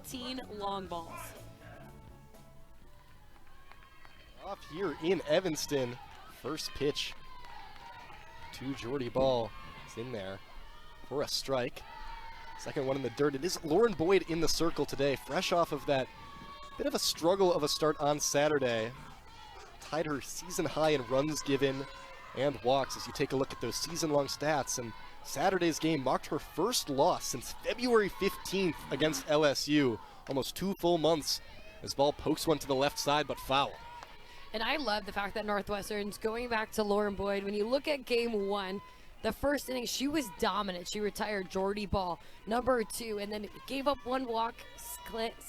15 long balls. Off here in Evanston, first pitch to Jordy Ball. It's in there for a strike. Second one in the dirt. It is Lauren Boyd in the circle today, fresh off of that bit of a struggle of a start on Saturday. Tied her season high in runs given and walks as you take a look at those season-long stats. And Saturday's game marked her first loss since February 15th against LSU. Almost 2 full months as Ball pokes one to the left side, but foul. And I love the fact that Northwestern's going back to Lauren Boyd. When you look at game 1, the first inning, she was dominant. She retired Jordy Ball, number 2, and then gave up 1 walk,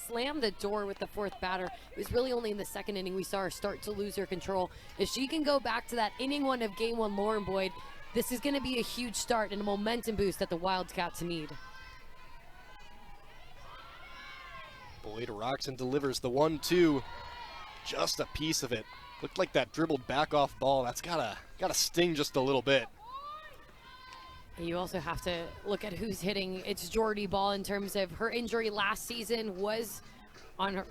slammed the door with the 4th batter. It was really only in the 2nd inning we saw her start to lose her control. If she can go back to that inning 1 of game 1, Lauren Boyd, this is going to be a huge start and a momentum boost that the Wildcats need. Boyd rocks and delivers the 1-2. Just a piece of it. Looked like that dribbled back off ball. That's gotta sting just a little bit. You also have to look at who's hitting. It's Jordy Ball in terms of her injury last season was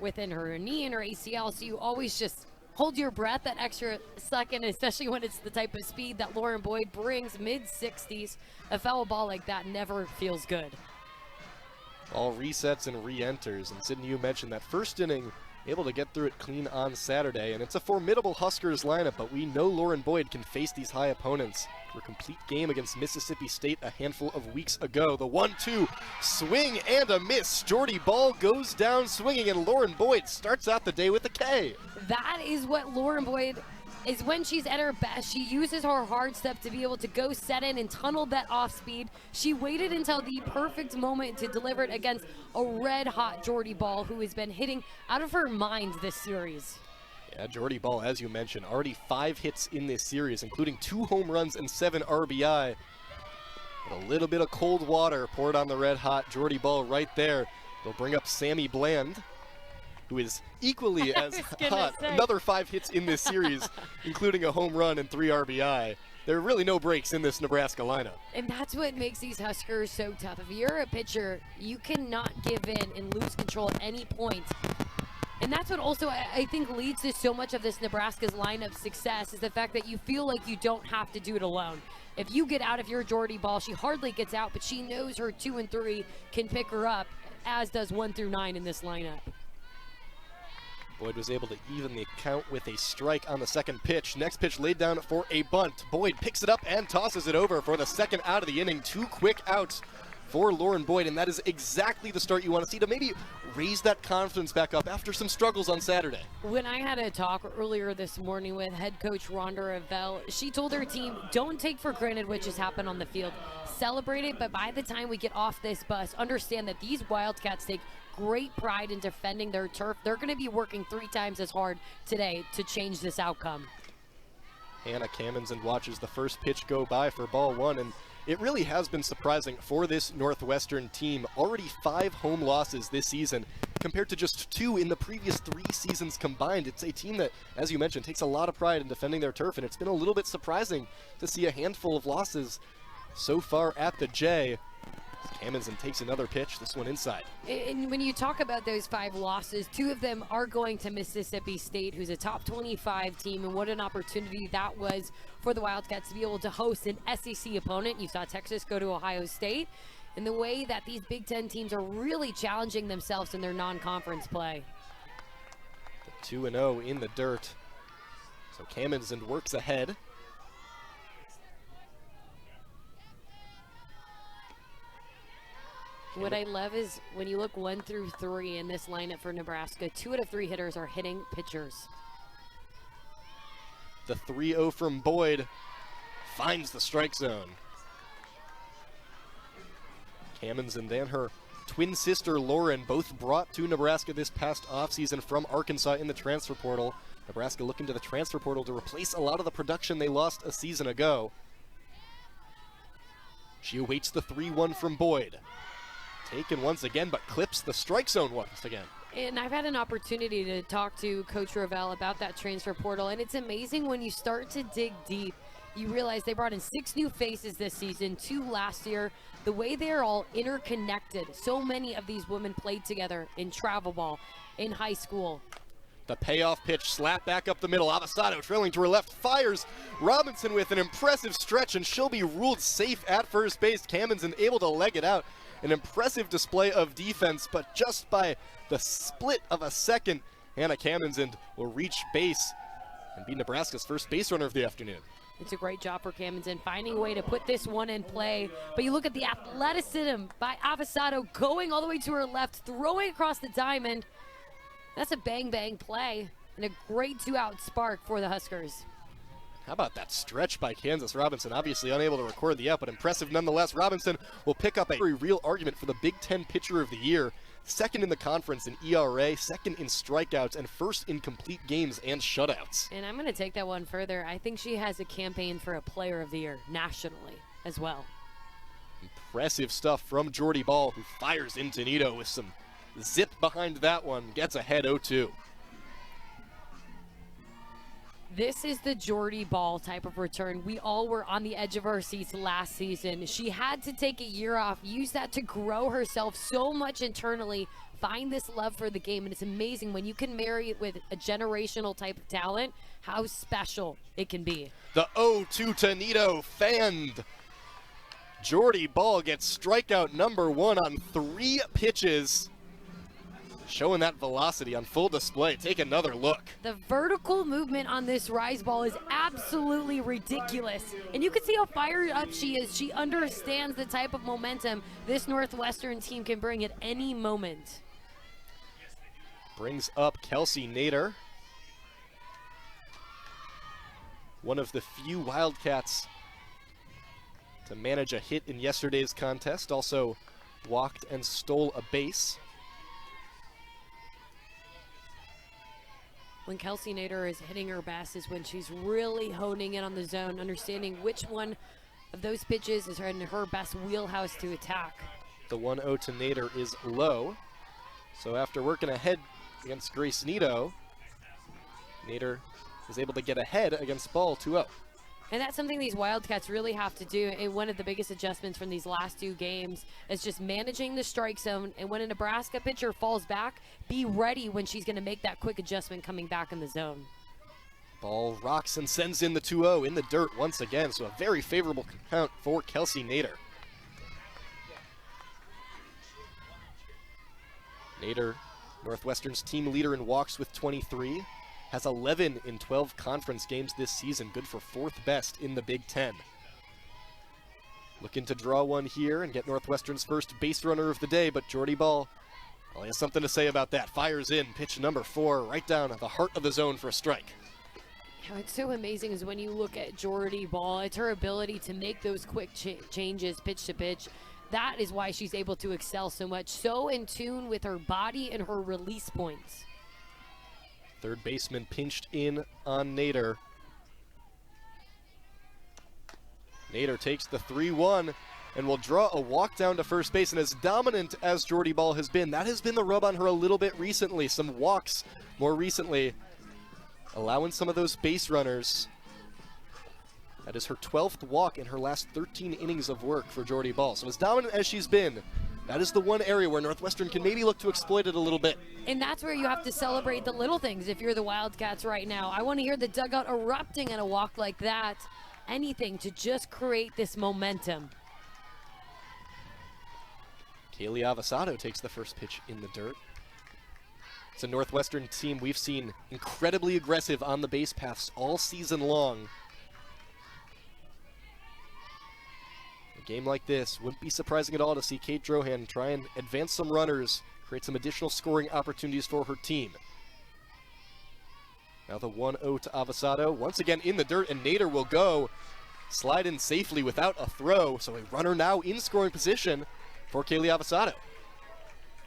within her knee and her ACL. So you always just hold your breath that extra second, especially when it's the type of speed that Lauren Boyd brings, mid-60s. A foul ball like that never feels good. Ball resets and re-enters. And Sydney, you mentioned that first inning, able to get through it clean on Saturday. And it's a formidable Huskers lineup, but we know Lauren Boyd can face these high opponents. Her complete game against Mississippi State a handful of weeks ago. The 1-2 swing and a miss. Jordy Ball goes down swinging, and Lauren Boyd starts out the day with a K. That is what Lauren Boyd is when she's at her best. She uses her hard step to be able to go set in and tunnel that off speed. She waited until the perfect moment to deliver it against a red-hot Jordy Ball, who has been hitting out of her mind this series. Yeah, Jordy Ball, as you mentioned, already 5 hits in this series, including 2 home runs and 7 RBI. But a little bit of cold water poured on the red-hot Jordy Ball right there. They'll bring up Sammy Bland, who is equally as hot. Another 5 hits in this series, including a home run and 3 RBI. There are really no breaks in this Nebraska lineup. And that's what makes these Huskers so tough. If you're a pitcher, you cannot give in and lose control at any point. And that's what also I think leads to so much of this Nebraska's lineup success, is the fact that you feel like you don't have to do it alone. If you get out of your Jordy Ball, she hardly gets out, but she knows her 2 and 3 can pick her up, as does 1 through 9 in this lineup. Boyd was able to even the count with a strike on the second pitch. Next pitch laid down for a bunt. Boyd picks it up and tosses it over for the second out of the inning. 2 quick outs for Lauren Boyd, and that is exactly the start you want to see to maybe raise that confidence back up after some struggles on Saturday. When I had a talk earlier this morning with head coach Rhonda Ravel, she told her team, don't take for granted what just happened on the field. Celebrate it, but by the time we get off this bus, understand that these Wildcats take great pride in defending their turf. They're going to be working 3 times as hard today to change this outcome. Hannah Kammensen watches the first pitch go by for ball 1, and it really has been surprising for this Northwestern team. Already 5 home losses this season compared to just 2 in the previous 3 seasons combined. It's a team that, as you mentioned, takes a lot of pride in defending their turf, and it's been a little bit surprising to see a handful of losses so far at the J. Kammensen takes another pitch, this one inside. And when you talk about those 5 losses, 2 of them are going to Mississippi State, who's a top 25 team, and what an opportunity that was for the Wildcats to be able to host an SEC opponent. You saw Texas go to Ohio State, and the way that these Big Ten teams are really challenging themselves in their non-conference play. The 2-0 in the dirt. So Kammensen works ahead. What I love is when you look 1 through 3 in this lineup for Nebraska, 2 out of 3 hitters are hitting pitchers. The 3-0 from Boyd finds the strike zone. Kammensen and her twin sister Lauren, both brought to Nebraska this past offseason from Arkansas in the transfer portal. Nebraska looking to the transfer portal to replace a lot of the production they lost a season ago. She awaits the 3-1 from Boyd. Taken once again, but clips the strike zone once again. And I've had an opportunity to talk to Coach Ravel about that transfer portal, and it's amazing when you start to dig deep You realize they brought in 6 new faces this season, 2 last year. The way they're all interconnected. So many of these women played together in travel ball, in high school. The payoff pitch slap back up the middle. Avasado trailing to her left, fires. Robinson with an impressive stretch, and she'll be ruled safe at first base. Cammonson able to leg it out. An impressive display of defense, but just by the split of a second, Hannah Cammonson will reach base and be Nebraska's first base runner of the afternoon. It's a great job for Cammonson finding a way to put this one in play. But you look at the athleticism by Avasado going all the way to her left, throwing across the diamond. That's a bang-bang play and a great 2-out spark for the Huskers. How about that stretch by Kansas Robinson? Obviously unable to record the out, but impressive nonetheless. Robinson will pick up a very real argument for the Big Ten Pitcher of the Year. Second in the conference in ERA, second in strikeouts, and first in complete games and shutouts. And I'm going to take that one further. I think she has a campaign for a Player of the Year nationally as well. Impressive stuff from Jordy Ball, who fires into Nito with some zip behind that one, gets ahead 0-2. This is the Jordy Ball type of return. We all were on the edge of our seats last season. She had to take a year off, use that to grow herself so much internally, find this love for the game, and it's amazing when you can marry it with a generational type of talent, how special it can be. The 0-2 to Nito fanned. Jordy Ball gets strikeout number 1 on 3 pitches. Showing that velocity on full display. Take another look. The vertical movement on this rise ball is absolutely ridiculous. And you can see how fired up she is. She understands the type of momentum this Northwestern team can bring at any moment. Brings up Kelsey Nader. One of the few Wildcats to manage a hit in yesterday's contest. Also walked and stole a base. When Kelsey Nader is hitting her best is when she's really honing in on the zone, understanding which one of those pitches is in her best wheelhouse to attack. The 1-0 to Nader is low. So after working ahead against Grace Nito, Nader is able to get ahead against Ball 2-0. And that's something these Wildcats really have to do. And one of the biggest adjustments from these last 2 games is just managing the strike zone. And when a Nebraska pitcher falls back, be ready when she's going to make that quick adjustment coming back in the zone. Ball rocks and sends in the 2-0 in the dirt once again. So a very favorable count for Kelsey Nader. Nader, Northwestern's team leader in walks with 23. Has 11 in 12 conference games this season, good for 4th best in the Big Ten. Looking to draw one here and get Northwestern's first base runner of the day, but Jordy Ball well, has something to say about that. Fires in, pitch number 4, right down at the heart of the zone for a strike. Yeah, what's so amazing is when you look at Jordy Ball, it's her ability to make those quick changes pitch to pitch. That is why she's able to excel so much, so in tune with her body and her release points. Third baseman pinched in on Nader. Nader takes the 3-1 and will draw a walk down to first base. And as dominant as Jordy Ball has been, that has been the rub on her a little bit recently. Some walks more recently, allowing some of those base runners. That is her 12th walk in her last 13 innings of work for Jordy Ball. So as dominant as she's been, that is the one area where Northwestern can maybe look to exploit it a little bit. And that's where you have to celebrate the little things if you're the Wildcats right now. I want to hear the dugout erupting at a walk like that. Anything to just create this momentum. Kaylee Avasado takes the first pitch in the dirt. It's a Northwestern team we've seen incredibly aggressive on the base paths all season long. A game like this wouldn't be surprising at all to see Kate Drohan try and advance some runners, create some additional scoring opportunities for her team. Now the 1-0 to Avasado, once again in the dirt, and Nader will go. Slide in safely without a throw, so a runner now in scoring position for Kaylee Avasado.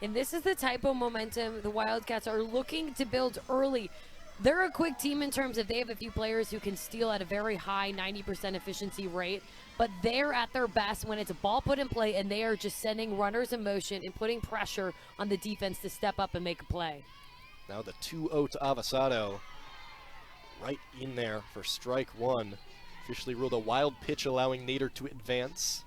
And this is the type of momentum the Wildcats are looking to build early. They're a quick team in terms of they have a few players who can steal at a very high 90% efficiency rate, but they're at their best when it's a ball put in play and they are just sending runners in motion and putting pressure on the defense to step up and make a play. Now the 2-0 to Avasado, right in there for strike 1. Officially ruled a wild pitch, allowing Nader to advance.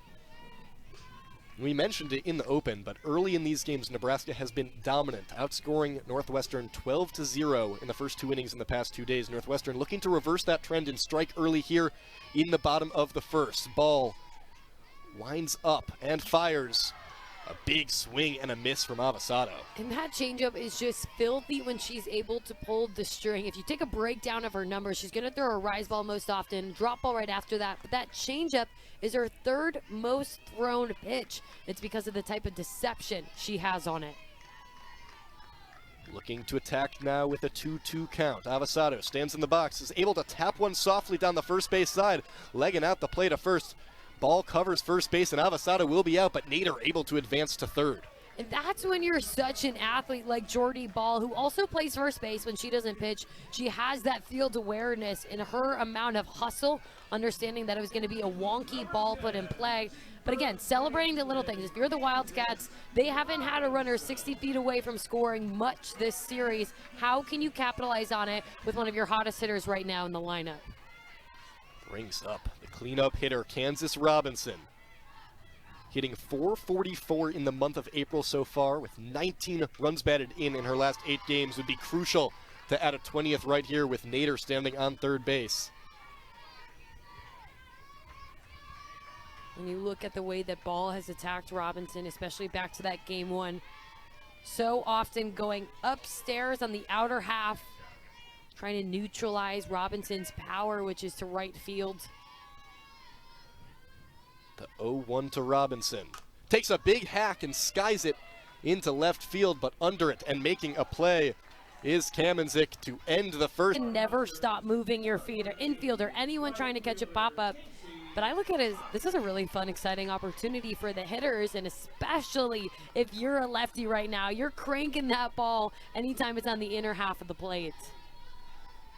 We mentioned it in the open, but early in these games, Nebraska has been dominant, outscoring Northwestern 12-0 in the first 2 innings in the past 2 days. Northwestern looking to reverse that trend and strike early here in the bottom of the first. Ball winds up and fires. A big swing and a miss from Avasado. And that changeup is just filthy when she's able to pull the string. If you take a breakdown of her numbers, she's going to throw a rise ball most often, drop ball right after that. But that changeup is her third most thrown pitch. It's because of the type of deception she has on it. Looking to attack now with a 2-2 count. Avasado stands in the box, is able to tap one softly down the first base side, legging out the play to first. Ball covers first base, and Avasado will be out, but Nader able to advance to third. And that's when you're such an athlete like Jordy Ball, who also plays first base when she doesn't pitch. She has that field awareness and her amount of hustle, understanding that it was going to be a wonky ball put in play. But again, celebrating the little things. If you're the Wildcats, they haven't had a runner 60 feet away from scoring much this series. How can you capitalize on it with one of your hottest hitters right now in the lineup? Brings up the cleanup hitter, Kansas Robinson. Hitting .444 in the month of April so far, with 19 runs batted in her last 8 games. Would be crucial to add a 20th right here with Nader standing on third base. When you look at the way that Ball has attacked Robinson, especially back to that game one, so often going upstairs on the outer half, trying to neutralize Robinson's power, which is to right field. The 0-1 to Robinson. Takes a big hack and skies it into left field, but under it and making a play is Kamenzik to end the first. And never stop moving your feet, or infield, or anyone trying to catch a pop-up. But I look at it as this is a really fun, exciting opportunity for the hitters, and especially if you're a lefty right now, you're cranking that ball anytime it's on the inner half of the plate.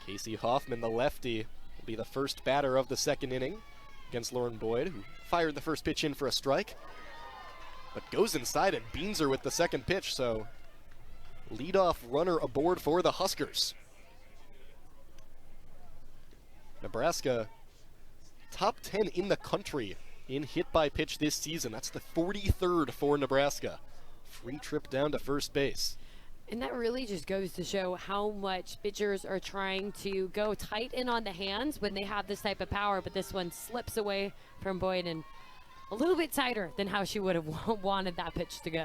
Casey Hoffman, the lefty, will be the first batter of the second inning against Lauren Boyd, who fired the first pitch in for a strike, but goes inside and beans her with the second pitch, so leadoff runner aboard for the Huskers. Nebraska, top 10 in the country in hit by pitch this season. That's the 43rd for Nebraska. Free trip down to first base. And that really just goes to show how much pitchers are trying to go tight in on the hands when they have this type of power, but this one slips away from Boyd and a little bit tighter than how she would have wanted that pitch to go.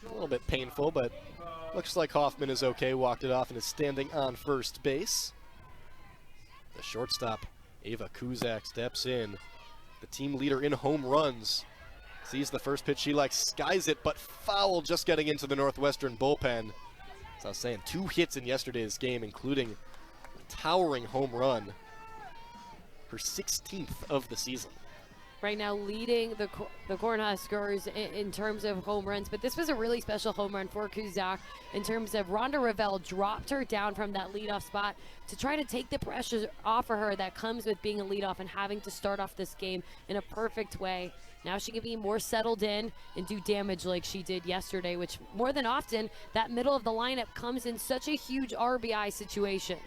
A little bit painful, but looks like Hoffman is okay. Walked it off and is standing on first base. The shortstop, Ava Kuzak, steps in. The team leader in home runs. Sees the first pitch she likes, skies it, but foul, just getting into the Northwestern bullpen. As I was saying, 2 hits in yesterday's game, including a towering home run. Her 16th of the season. Right now leading the Cornhuskers in terms of home runs, but this was a really special home run for Kuzak in terms of Rhonda Ravel dropped her down from that leadoff spot to try to take the pressure off of her that comes with being a leadoff and having to start off this game in a perfect way. Now she can be more settled in and do damage like she did yesterday, which more than often, that middle of the lineup comes in such a huge RBI situation.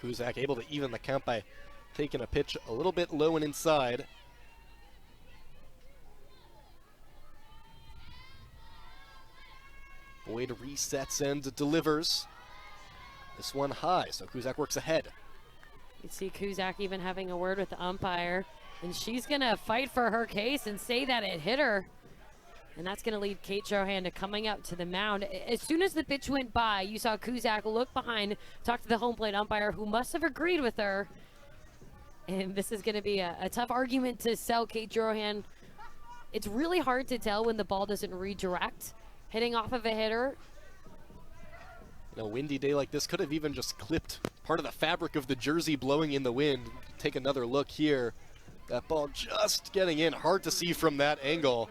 Kuzak able to even the count by taking a pitch a little bit low and inside. Boyd resets and delivers. This one high, so Kuzak works ahead. You see Kuzak even having a word with the umpire, and she's going to fight for her case and say that it hit her. And that's going to lead Kate Johan to coming up to the mound. As soon as the pitch went by, you saw Kuzak look behind, talk to the home plate umpire, who must have agreed with her. And this is going to be a tough argument to sell Kate Johan. It's really hard to tell when the ball doesn't redirect. Hitting off of a hitter. A windy day like this could have even just clipped part of the fabric of the jersey blowing in the wind. Take another look here. That ball just getting in. Hard to see from that angle.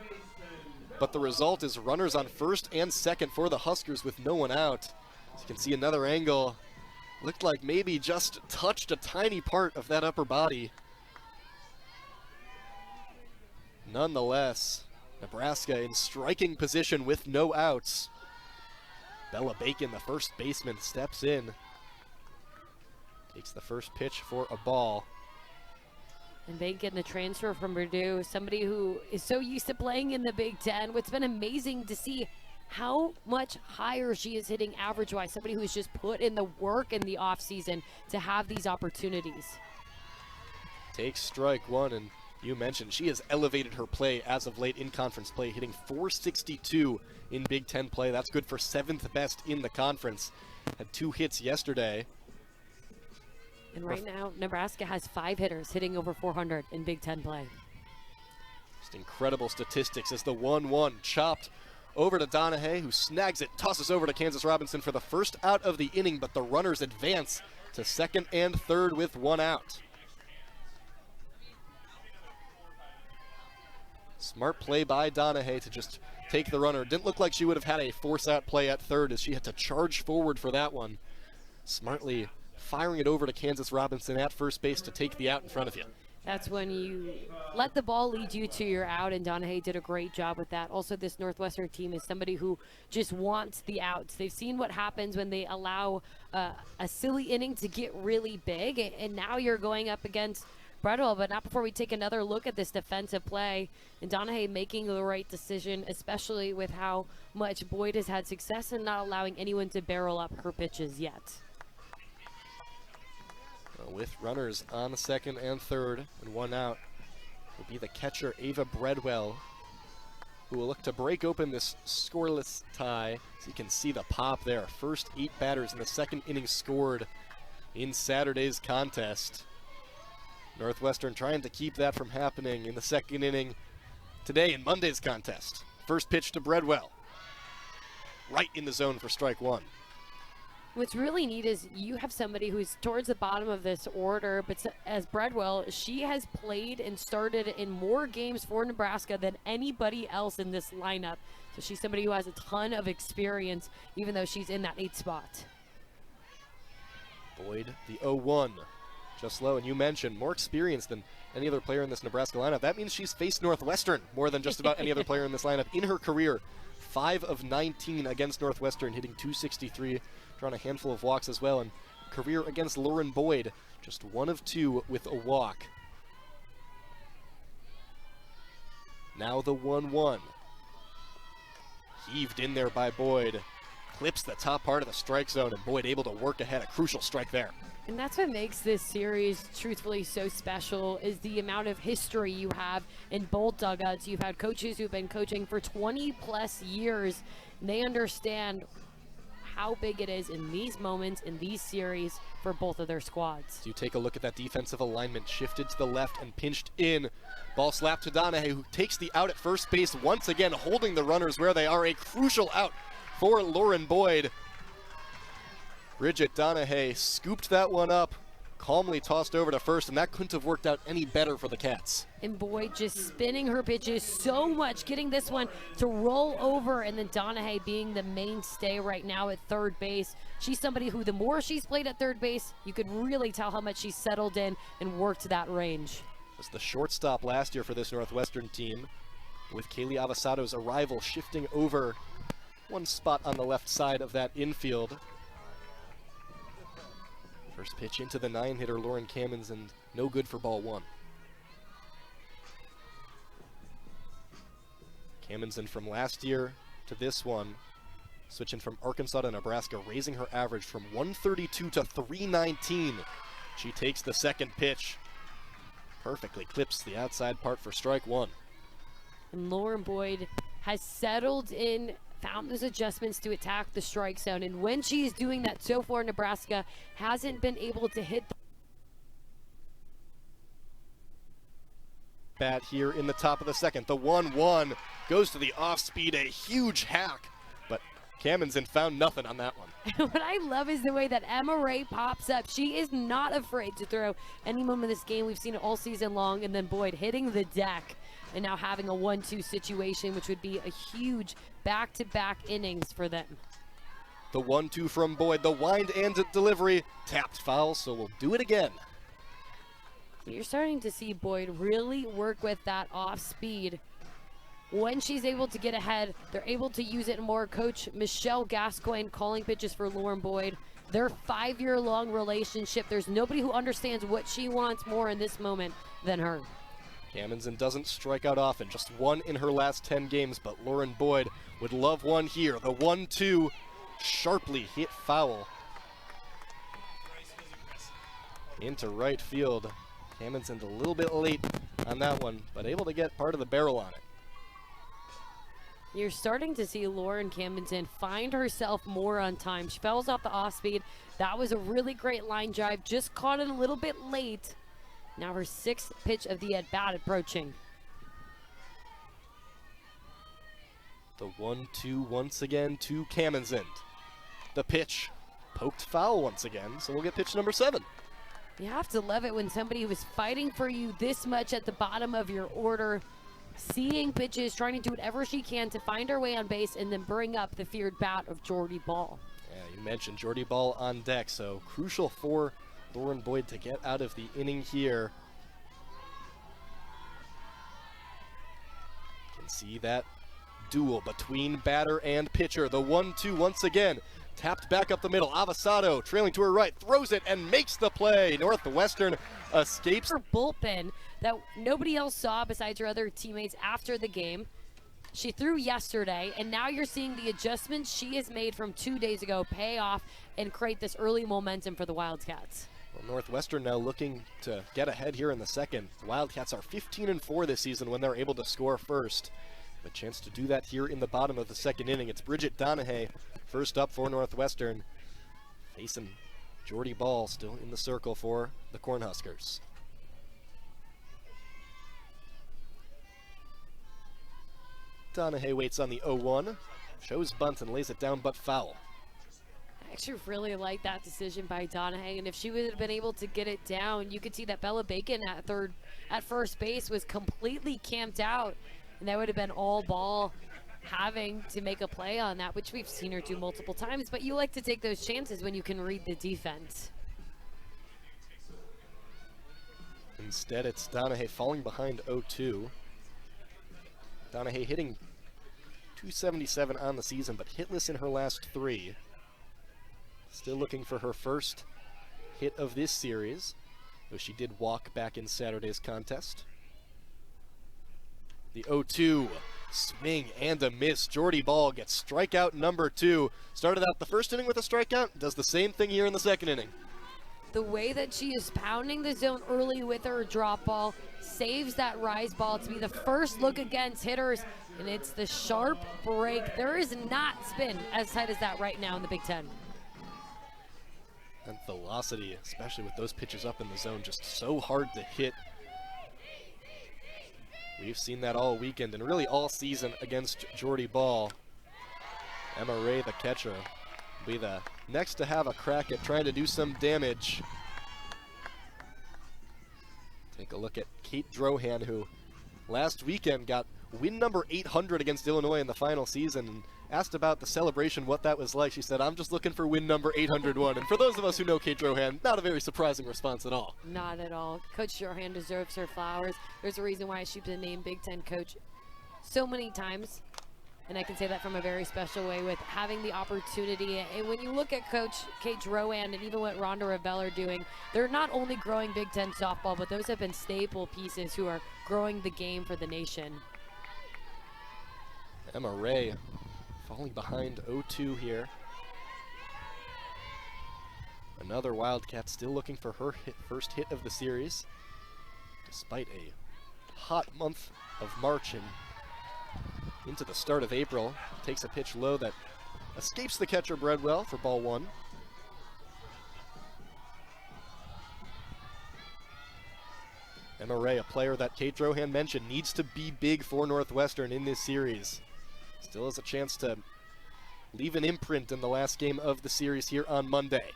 But the result is runners on first and second for the Huskers with no one out. As you can see another angle. Looked like maybe just touched a tiny part of that upper body. Nonetheless, Nebraska in striking position with no outs. Bella Bacon, the first baseman, steps in. Takes the first pitch for a ball. And Bacon, the transfer from Purdue, somebody who is so used to playing in the Big Ten. What's been amazing to see how much higher she is hitting average-wise. Somebody who's just put in the work in the offseason to have these opportunities. Takes strike one, and you mentioned she has elevated her play as of late in conference play, hitting .462 in Big Ten play. That's good for 7th best in the conference. Had 2 hits yesterday. And right now, Nebraska has 5 hitters hitting over 400 in Big Ten play. Just incredible statistics as the 1-1 chopped over to Donahue, who snags it, tosses over to Kansas Robinson for the first out of the inning, but the runners advance to second and third with 1 out. Smart play by Donahue to just take the runner. Didn't look like she would have had a force-out play at third as she had to charge forward for that one. Smartly firing it over to Kansas Robinson at first base to take the out in front of you. That's when you let the ball lead you to your out, and Donahue did a great job with that. Also, this Northwestern team is somebody who just wants the outs. They've seen what happens when they allow a silly inning to get really big, and now you're going up against Bredwell, but not before we take another look at this defensive play. And Donahue making the right decision, especially with how much Boyd has had success in not allowing anyone to barrel up her pitches yet. With runners on second and third and 1 out will be the catcher Ava Bredwell, who will look to break open this scoreless tie. So you can see the pop there. First 8 batters in the second inning scored in Saturday's contest. Northwestern trying to keep that from happening in the second inning today in Monday's contest. First pitch to Bredwell. Right in the zone for strike 1. What's really neat is you have somebody who's towards the bottom of this order, but as Bredwell, she has played and started in more games for Nebraska than anybody else in this lineup. So she's somebody who has a ton of experience, even though she's in that 8th spot. Boyd, the 0-1, just low. And you mentioned more experience than any other player in this Nebraska lineup. That means she's faced Northwestern more than just about any other player in this lineup in her career. 5 of 19 against Northwestern, hitting .263. Drawn a handful of walks as well, and career against Lauren Boyd, just 1 of 2 with a walk. Now the 1-1. Heaved in there by Boyd. Clips the top part of the strike zone, and Boyd able to work ahead, a crucial strike there. And that's what makes this series truthfully so special, is the amount of history you have in both dugouts. You've had coaches who've been coaching for 20 plus years, and they understand how big it is in these moments, in these series, for both of their squads. So you take a look at that defensive alignment, shifted to the left and pinched in. Ball slapped to Donahue, who takes the out at first base, once again holding the runners where they are. A crucial out for Lauren Boyd. Bridget Donahue scooped that one up, calmly tossed over to first, and that couldn't have worked out any better for the Cats. And Boyd just spinning her pitches so much, getting this one to roll over, and then Donahue being the mainstay right now at third base. She's somebody who, the more she's played at third base, you could really tell how much she's settled in and worked that range. Was the shortstop last year for this Northwestern team, with Kaylee Avasado's arrival shifting over one spot on the left side of that infield. First pitch into the 9-hitter, Lauren Cammons, and no good for ball 1. Cammons from last year to this one, switching from Arkansas to Nebraska, raising her average from 132 to 319. She takes the second pitch, perfectly clips the outside part for strike 1. And Lauren Boyd has settled in, found those adjustments to attack the strike zone, and when she's doing that so far, Nebraska hasn't been able to hit the bat here in the top of the second. The 1-1 goes to the off speed, a huge hack, but Cammons found nothing on that one. What I love is the way that Emma Ray pops up. She is not afraid to throw any moment of this game. We've seen it all season long, and then Boyd hitting the deck and now having a 1-2 situation, which would be a huge back-to-back innings for them. The 1-2 from Boyd, the wind and delivery, tapped foul, so we'll do it again. You're starting to see Boyd really work with that off speed. When she's able to get ahead, they're able to use it more. Coach Michelle Gascoigne calling pitches for Lauren Boyd. their 5-year-long relationship. There's nobody who understands what she wants more in this moment than her. Cammonsen doesn't strike out often, just one in her last 10 games, but Lauren Boyd would love one here. The 1-2 sharply hit foul into right field. Cammonsen a little bit late on that one, but able to get part of the barrel on it. You're starting to see Lauren Cammonsen find herself more on time. She fouls off the off speed. That was a really great line drive, just caught it a little bit late. Now her 6th pitch of the at-bat approaching. The 1-2 once again to Cammonsen. The pitch poked foul once again, so we'll get pitch number 7. You have to love it when somebody was fighting for you this much at the bottom of your order, seeing pitches, trying to do whatever she can to find her way on base and then bring up the feared bat of Jordy Ball. Yeah, you mentioned Jordy Ball on deck, so crucial for Lauren Boyd to get out of the inning here. You can see that duel between batter and pitcher. The 1-2 once again. Tapped back up the middle. Avasado trailing to her right, throws it and makes the play. Northwestern escapes. Her bullpen that nobody else saw besides her other teammates after the game. She threw yesterday, and now you're seeing the adjustments she has made from 2 days ago pay off and create this early momentum for the Wildcats. Well, Northwestern now looking to get ahead here in the second. The Wildcats are 15-4 this season when they're able to score first. A chance to do that here in the bottom of the second inning. It's Bridget Donahue first up for Northwestern, facing Jordy Ball still in the circle for the Cornhuskers. Donahue waits on the 0-1, shows bunt and lays it down, but foul. I actually really like that decision by Donahue, and if she would have been able to get it down, you could see that Bella Bacon at first base was completely camped out, and that would have been all Ball having to make a play on that, which we've seen her do multiple times, but you like to take those chances when you can read the defense. Instead, it's Donahue falling behind 0-2. Donahue hitting .277 on the season, but hitless in her last 3. Still looking for her first hit of this series, though she did walk back in Saturday's contest. The 0-2, swing and a miss. Jordy Ball gets strikeout number 2. Started out the first inning with a strikeout, does the same thing here in the second inning. The way that she is pounding the zone early with her drop ball, saves that rise ball to be the first look against hitters, and it's the sharp break. There is not spin as tight as that right now in the Big Ten. And velocity, especially with those pitches up in the zone, just so hard to hit. We've seen that all weekend and really all season against Jordy Ball. Emma Ray, the catcher, will be the next to have a crack at trying to do some damage. Take a look at Kate Drohan, who last weekend got win number 800 against Illinois in the final season. And asked about the celebration, what that was like. She said, "I'm just looking for win number 801. And for those of us who know Kate Drohan, not a very surprising response at all. Not at all. Coach Drohan deserves her flowers. There's a reason why she's been named Big Ten coach so many times. And I can say that from a very special way with having the opportunity. And when you look at Coach Kate Drohan and even what Rhonda Revelle are doing, they're not only growing Big Ten softball, but those have been staple pieces who are growing the game for the nation. Emma Ray falling behind 0-2 here. Another Wildcat still looking for her first hit of the series, despite a hot month of March and into the start of April. Takes a pitch low that escapes the catcher Breadwell for ball 1. Emma Ray, a player that Kate Drohan mentioned, needs to be big for Northwestern in this series. Still has a chance to leave an imprint in the last game of the series here on Monday.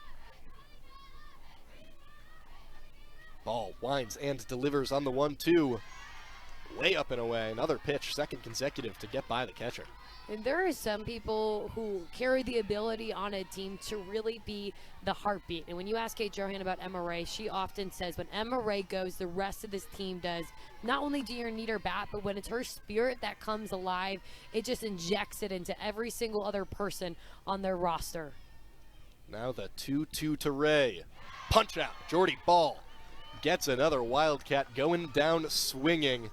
Ball winds and delivers on the 1-2. Way up and away. Another pitch, second consecutive to get by the catcher. And there are some people who carry the ability on a team to really be the heartbeat. And when you ask Kate Drohan about Emma Ray, she often says when Emma Ray goes, the rest of this team does. Not only do you need her bat, but when it's her spirit that comes alive, it just injects it into every single other person on their roster. Now the 2-2 to Ray. Punch out. Jordy Ball gets another Wildcat going down swinging.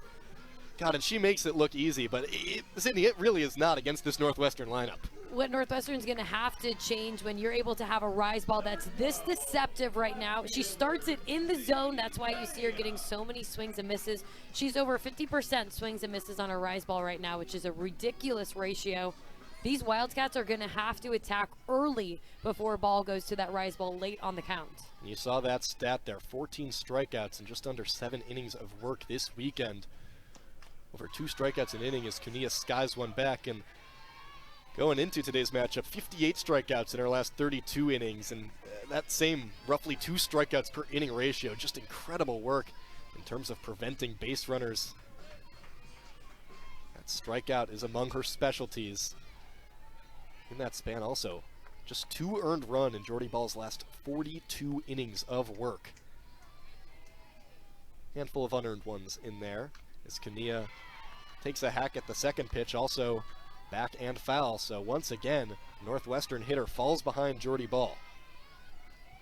God, and she makes it look easy, but Sydney, it really is not against this Northwestern lineup. What Northwestern's going to have to change when you're able to have a rise ball that's this deceptive right now. She starts it in the zone. That's why you see her getting so many swings and misses. She's over 50% swings and misses on a rise ball right now, which is a ridiculous ratio. These Wildcats are going to have to attack early before a ball goes to that rise ball late on the count. You saw that stat there, 14 strikeouts in just under 7 innings of work this weekend. Over 2 strikeouts an inning as Cunha skies one back, and going into today's matchup, 58 strikeouts in her last 32 innings, and that same roughly 2 strikeouts per inning ratio. Just incredible work in terms of preventing base runners. That strikeout is among her specialties. In that span also, just 2 earned run in Jordy Ball's last 42 innings of work. Handful of unearned ones in there as Cunha takes a hack at the second pitch, also back and foul. So once again, Northwestern hitter falls behind Jordy Ball.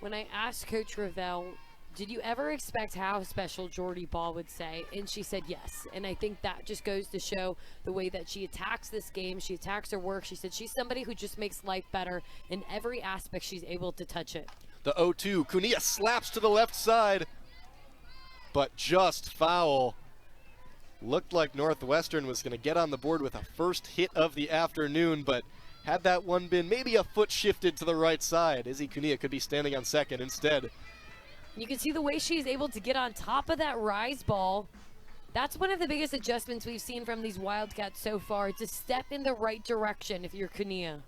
When I asked Coach Ravel, did you ever expect how special Jordy Ball would say? And she said yes. And I think that just goes to show the way that she attacks this game. She attacks her work. She said she's somebody who just makes life better in every aspect she's able to touch it. The 0-2, Cunha slaps to the left side, but just foul. Looked like Northwestern was going to get on the board with a first hit of the afternoon, but had that one been maybe a foot shifted to the right side, Izzy Cunha could be standing on second instead. You can see the way she's able to get on top of that rise ball. That's one of the biggest adjustments we've seen from these Wildcats so far, to step in the right direction if you're Cunha.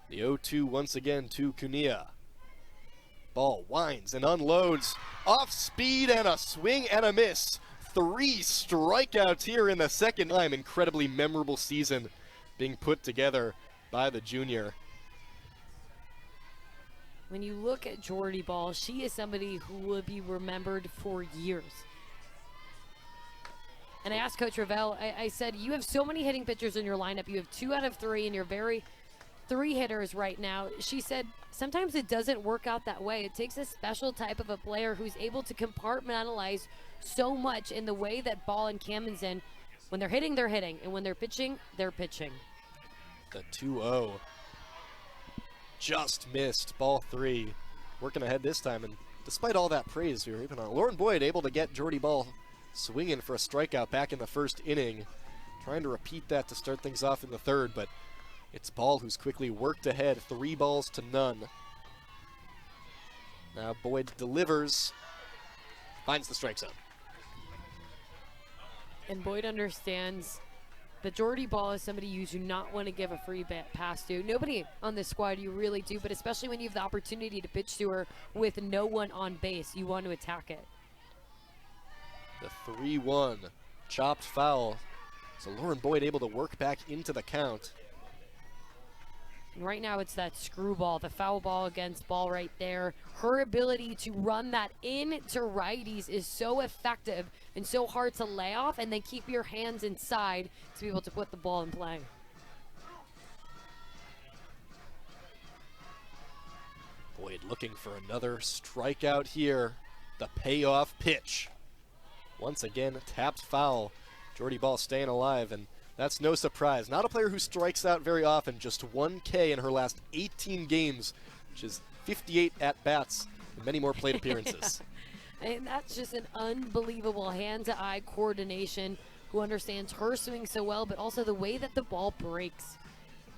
The 0-2 once again to Cunha. Ball winds and unloads. Off speed and a swing and a miss. 3 strikeouts here in the second time. Incredibly memorable season being put together by the junior. When you look at Jordy Ball, she is somebody who will be remembered for years. And I asked Coach Ravel, I said, you have so many hitting pitchers in your lineup. You have 2 out of 3, and you're very 3 hitters right now. She said, sometimes it doesn't work out that way. It takes a special type of a player who's able to compartmentalize so much in the way that Ball and Cammon's in. When they're hitting, they're hitting. And when they're pitching, they're pitching. The 2-0. Just missed. Ball 3. Working ahead this time. And despite all that praise we were even on, Lauren Boyd able to get Jordy Ball swinging for a strikeout back in the first inning. Trying to repeat that to start things off in the third, but it's Ball who's quickly worked ahead, 3 balls to none. Now Boyd delivers, finds the strike zone. And Boyd understands that Jordy Ball is somebody you do not want to give a free pass to. Nobody on this squad you really do, but especially when you have the opportunity to pitch to her with no one on base, you want to attack it. The 3-1, chopped foul. So Lauren Boyd able to work back into the count. And right now it's that screwball, the foul ball against Ball right there. Her ability to run that into righties is so effective and so hard to lay off, and then keep your hands inside to be able to put the ball in play. Boyd looking for another strikeout here. The payoff pitch. Once again, tapped foul. Jordy Ball staying alive, and that's no surprise. Not a player who strikes out very often, just 1 K in her last 18 games, which is 58 at-bats and many more plate appearances. And that's just an unbelievable hand-to-eye coordination, who understands her swing so well, but also the way that the ball breaks.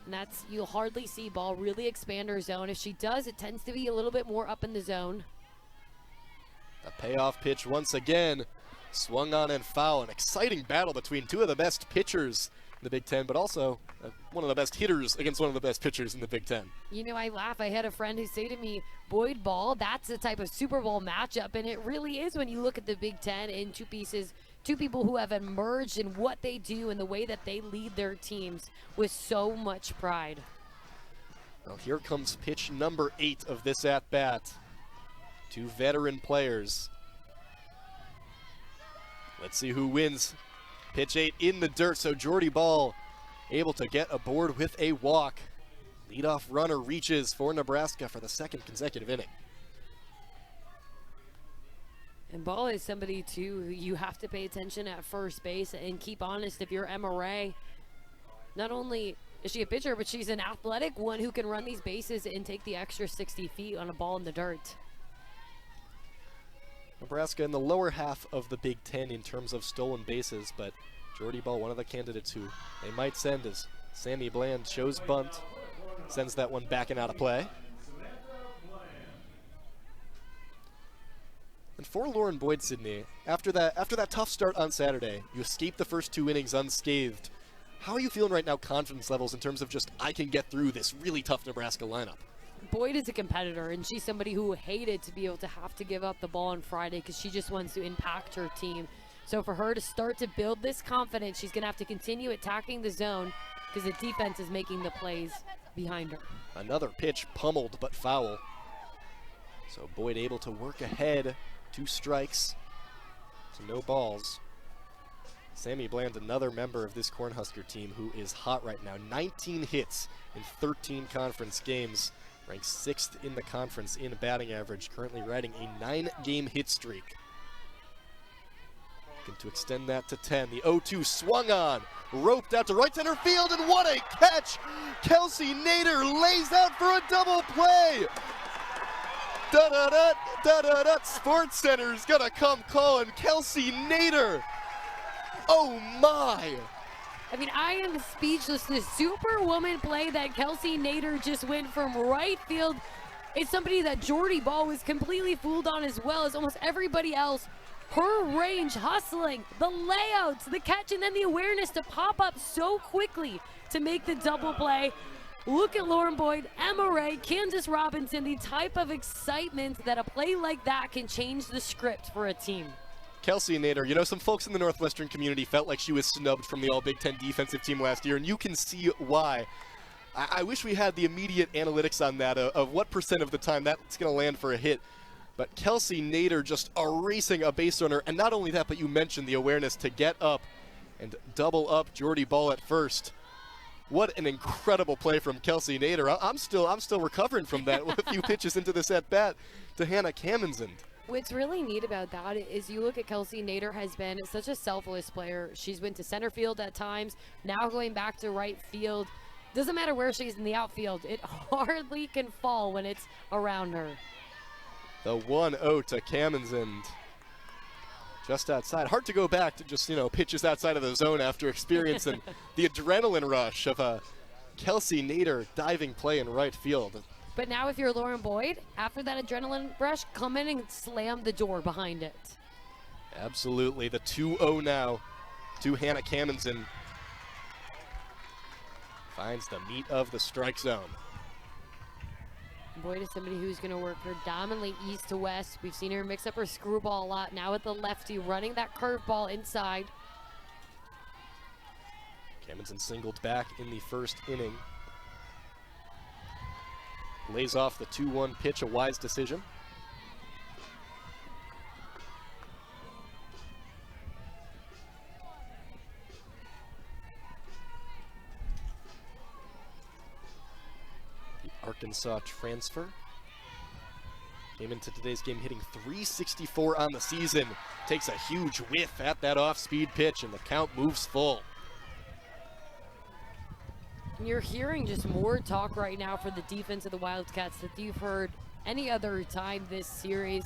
And that's, you'll hardly see Ball really expand her zone. If she does, it tends to be a little bit more up in the zone. A payoff pitch once again. Swung on and foul. An exciting battle between 2 of the best pitchers in the Big Ten, but also one of the best hitters against one of the best pitchers in the Big Ten. You know, I laugh. I had a friend who say to me, Boyd Ball, that's the type of Super Bowl matchup, and it really is when you look at the Big Ten in 2 pieces. 2 people who have emerged in what they do and the way that they lead their teams with so much pride. Well, here comes pitch number 8 of this at-bat. 2 veteran players. Let's see who wins. Pitch 8 in the dirt, so Jordy Ball able to get aboard with a walk. Leadoff runner reaches for Nebraska for the second consecutive inning. And Ball is somebody, too, who you have to pay attention at first base and keep honest. If you're Emma Ray, not only is she a pitcher, but she's an athletic one who can run these bases and take the extra 60 feet on a ball in the dirt. Nebraska in the lower half of the Big Ten in terms of stolen bases, but Jordy Ball, one of the candidates who they might send, as Sammy Bland shows bunt, sends that one back and out of play. And for Lauren Boyd, Sydney, after that tough start on Saturday, you escaped the first 2 innings unscathed. How are you feeling right now, confidence levels, in terms of just, I can get through this really tough Nebraska lineup? Boyd is a competitor, and she's somebody who hated to be able to have to give up the ball on Friday because she just wants to impact her team. So for her to start to build this confidence, she's going to have to continue attacking the zone because the defense is making the plays behind her. Another pitch pummeled but foul. So Boyd able to work ahead. 2 strikes, so no balls. Sammy Bland, another member of this Cornhusker team who is hot right now. 19 hits in 13 conference games. Ranks 6th in the conference in batting average. Currently riding a 9-game hit streak. Looking to extend that to 10. The 0-2 swung on. Roped out to right center field, and what a catch! Kelsey Nader lays out for a double play! Da-da-da, da-da-da, Sports Center's gonna come calling Kelsey Nader. Oh my! I mean, I am speechless. The superwoman play that Kelsey Nader just went from right field is somebody that Jordy Ball was completely fooled on, as well as almost everybody else. Her range, hustling, the layouts, the catch, and then the awareness to pop up so quickly to make the double play. Look at Lauren Boyd, Emma Ray, Kansas Robinson, the type of excitement that a play like that can change the script for a team. Kelsey Nader, you know, some folks in the Northwestern community felt like she was snubbed from the All-Big Ten defensive team last year, and you can see why. I wish we had the immediate analytics on that of what % of the time that's going to land for a hit. But Kelsey Nader just erasing a base runner, and not only that, but you mentioned the awareness to get up and double up Jordy Ball at first. What an incredible play from Kelsey Nader. I'm still recovering from that with a few pitches into this at-bat to Hannah Kamenzind. What's really neat about that is you look at Kelsey Nader has been such a selfless player. She's went to center field at times, now going back to right field. Doesn't matter where she's in the outfield. It hardly can fall when it's around her. The 1-0 to Kamenzind. Just outside. Hard to go back to just, pitches outside of the zone after experiencing the adrenaline rush of Kelsey Nader diving play in right field. But now if you're Lauren Boyd, after that adrenaline rush, come in and slam the door behind it. Absolutely. The 2-0 now to Hannah Kamenzind. Finds the meat of the strike zone. Boyd is somebody who's going to work predominantly east to west. We've seen her mix up her screwball a lot. Now with the lefty running that curveball inside. Kamenzind singled back in the first inning. Lays off the 2-1 pitch, a wise decision. Arkansas transfer came into today's game hitting .364 on the season. Takes a huge whiff at that off-speed pitch, and the count moves full. You're hearing just more talk right now for the defense of the Wildcats that you've heard any other time this series.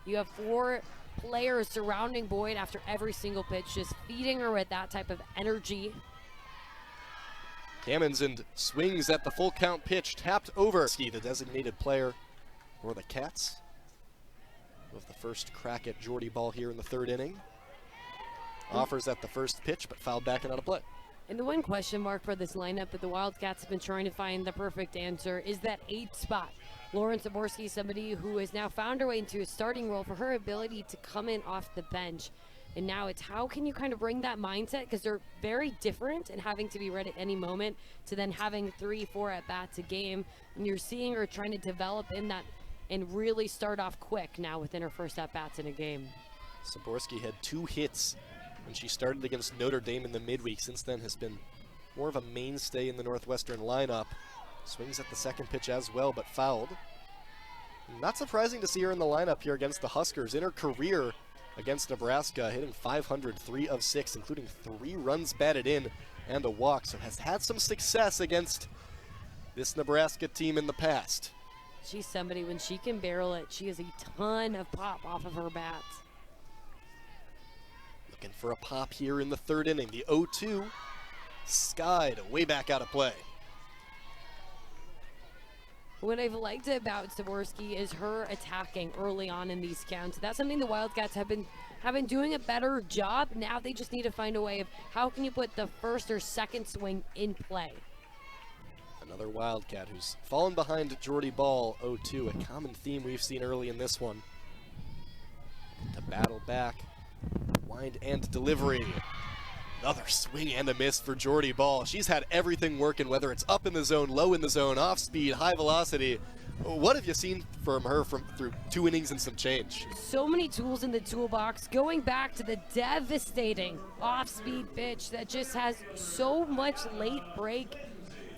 You have 4 players surrounding Boyd after every single pitch, just feeding her with that type of energy. Kamenzind swings at the full count pitch, tapped over. The designated player for the Cats. With the first crack at Jordy Ball here in the 3rd inning. Offers at the first pitch, but fouled back and out of play. And the one question mark for this lineup that the Wildcats have been trying to find the perfect answer is that 8th spot. Lauren Zaborski is somebody who has now found her way into a starting role for her ability to come in off the bench. And now it's how can you kind of bring that mindset, because they're very different and having to be ready at any moment, to then having 3-4 at-bats a game. And you're seeing her trying to develop in that and really start off quick now within her first at-bats in a game. Zaborski had 2 hits when she started against Notre Dame in the midweek. Since then has been more of a mainstay in the Northwestern lineup. Swings at the second pitch as well, but fouled. Not surprising to see her in the lineup here against the Huskers. In her career against Nebraska, hitting .500, 3 of 6, including 3 runs batted in and a walk. So has had some success against this Nebraska team in the past. She's somebody, when she can barrel it, she has a ton of pop off of her bat. Looking for a pop here in the third inning. The 0-2 skied way back out of play. What I've liked about Zaborski is her attacking early on in these counts. That's something the Wildcats have been doing a better job. Now they just need to find a way of how can you put the first or second swing in play. Another Wildcat who's fallen behind Jordy Ball, 0-2, a common theme we've seen early in this one. To battle back, wind and delivery. Another swing and a miss for Jordy Ball. She's had everything working, whether it's up in the zone, low in the zone, off speed, high velocity. What have you seen from her through 2 innings and some change? So many tools in the toolbox, going back to the devastating off-speed pitch that just has so much late break.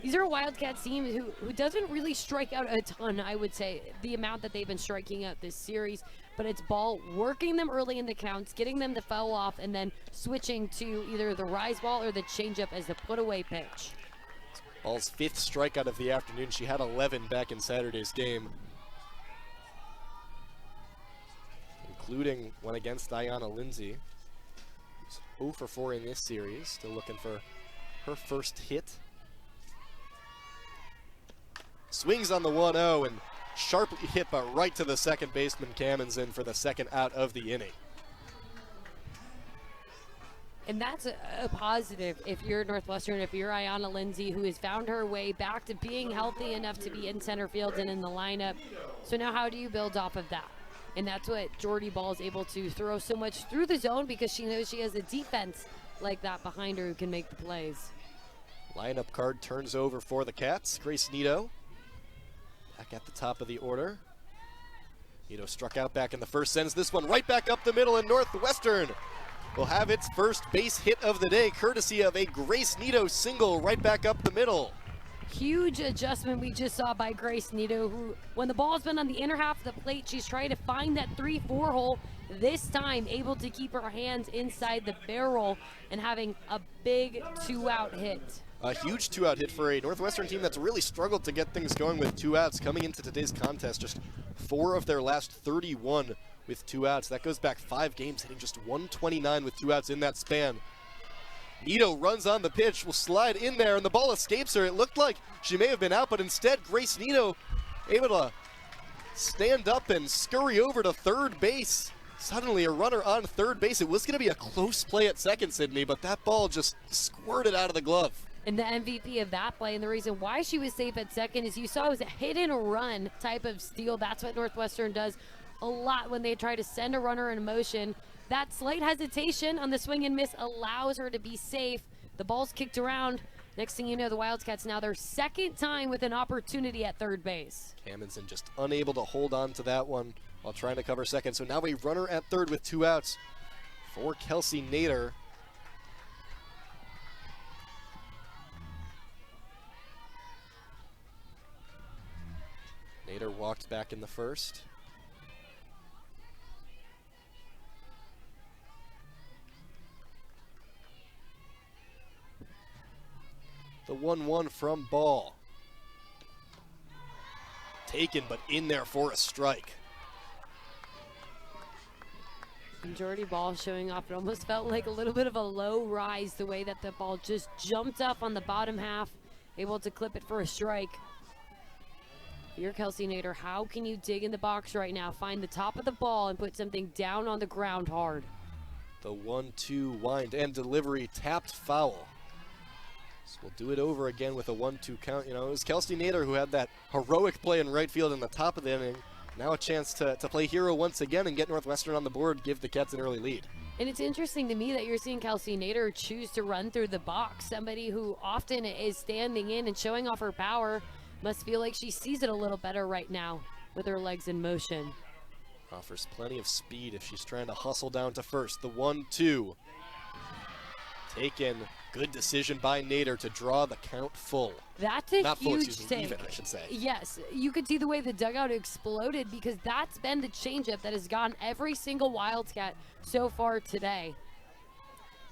These are a Wildcats team who doesn't really strike out a ton, I would say, the amount that they've been striking out this series. But it's Ball working them early in the counts, getting them to foul off, and then switching to either the rise ball or the changeup as the put-away pitch. Ball's 5th strikeout of the afternoon. She had 11 back in Saturday's game, including one against Ayanna Lindsay, who's 0 for 4 in this series. Still looking for her first hit. Swings on the 1-0 and sharply hit, but right to the second baseman. Kamens in for the second out of the inning. And that's a positive if you're Northwestern, if you're Ayanna Lindsay, who has found her way back to being healthy enough to be in center field and in the lineup. So now how do you build off of that? And that's what Jordy Ball is able to throw so much through the zone, because she knows she has a defense like that behind her who can make the plays. Lineup card turns over for the Cats. Grace Nito back at the top of the order. Nito struck out back in the first, sends this one right back up the middle, and Northwestern will have its first base hit of the day, courtesy of a Grace Nito single right back up the middle. Huge adjustment we just saw by Grace Nito, who, when the ball's been on the inner half of the plate, she's trying to find that 3-4 hole. This time, able to keep her hands inside the barrel and having a big 2-out hit. A huge 2-out hit for a Northwestern team that's really struggled to get things going with 2 outs. Coming into today's contest, just 4 of their last 31 with 2 outs. That goes back 5 games, hitting just 129 with 2 outs in that span. Nito runs on the pitch, will slide in there, and the ball escapes her. It looked like she may have been out, but instead Grace Nito able to stand up and scurry over to third base. Suddenly a runner on third base. It was going to be a close play at second, Sydney, but that ball just squirted out of the glove. And the MVP of that play, and the reason why she was safe at second, is you saw it was a hit and run type of steal. That's what Northwestern does a lot when they try to send a runner in motion. That slight hesitation on the swing and miss allows her to be safe. The ball's kicked around. Next thing you know, the Wildcats now their second time with an opportunity at third base. Kamens just unable to hold on to that one while trying to cover second. So now a runner at third with 2 outs for Kelsey Nader. Nader walked back in the first. The 1-1 from Ball. Taken, but in there for a strike. And Jordy Ball showing off. It almost felt like a little bit of a low rise, the way that the ball just jumped up on the bottom half, able to clip it for a strike. You're Kelsey Nader. How can you dig in the box right now, find the top of the ball, and put something down on the ground hard? The 1-2 wind and delivery tapped foul. So we'll do it over again with a 1-2 count. You know, it was Kelsey Nader who had that heroic play in right field in the top of the inning. Now a chance to play hero once again and get Northwestern on the board, give the Cats an early lead. And it's interesting to me that you're seeing Kelsey Nader choose to run through the box. Somebody who often is standing in and showing off her power must feel like she sees it a little better right now with her legs in motion. Offers plenty of speed if she's trying to hustle down to first. The 1-2. Taken Good decision by Nader to draw the count full. That's a Not full, huge excuse me, take. even, I should say. Yes, you could see the way the dugout exploded because that's been the changeup that has gotten every single Wildcat so far today.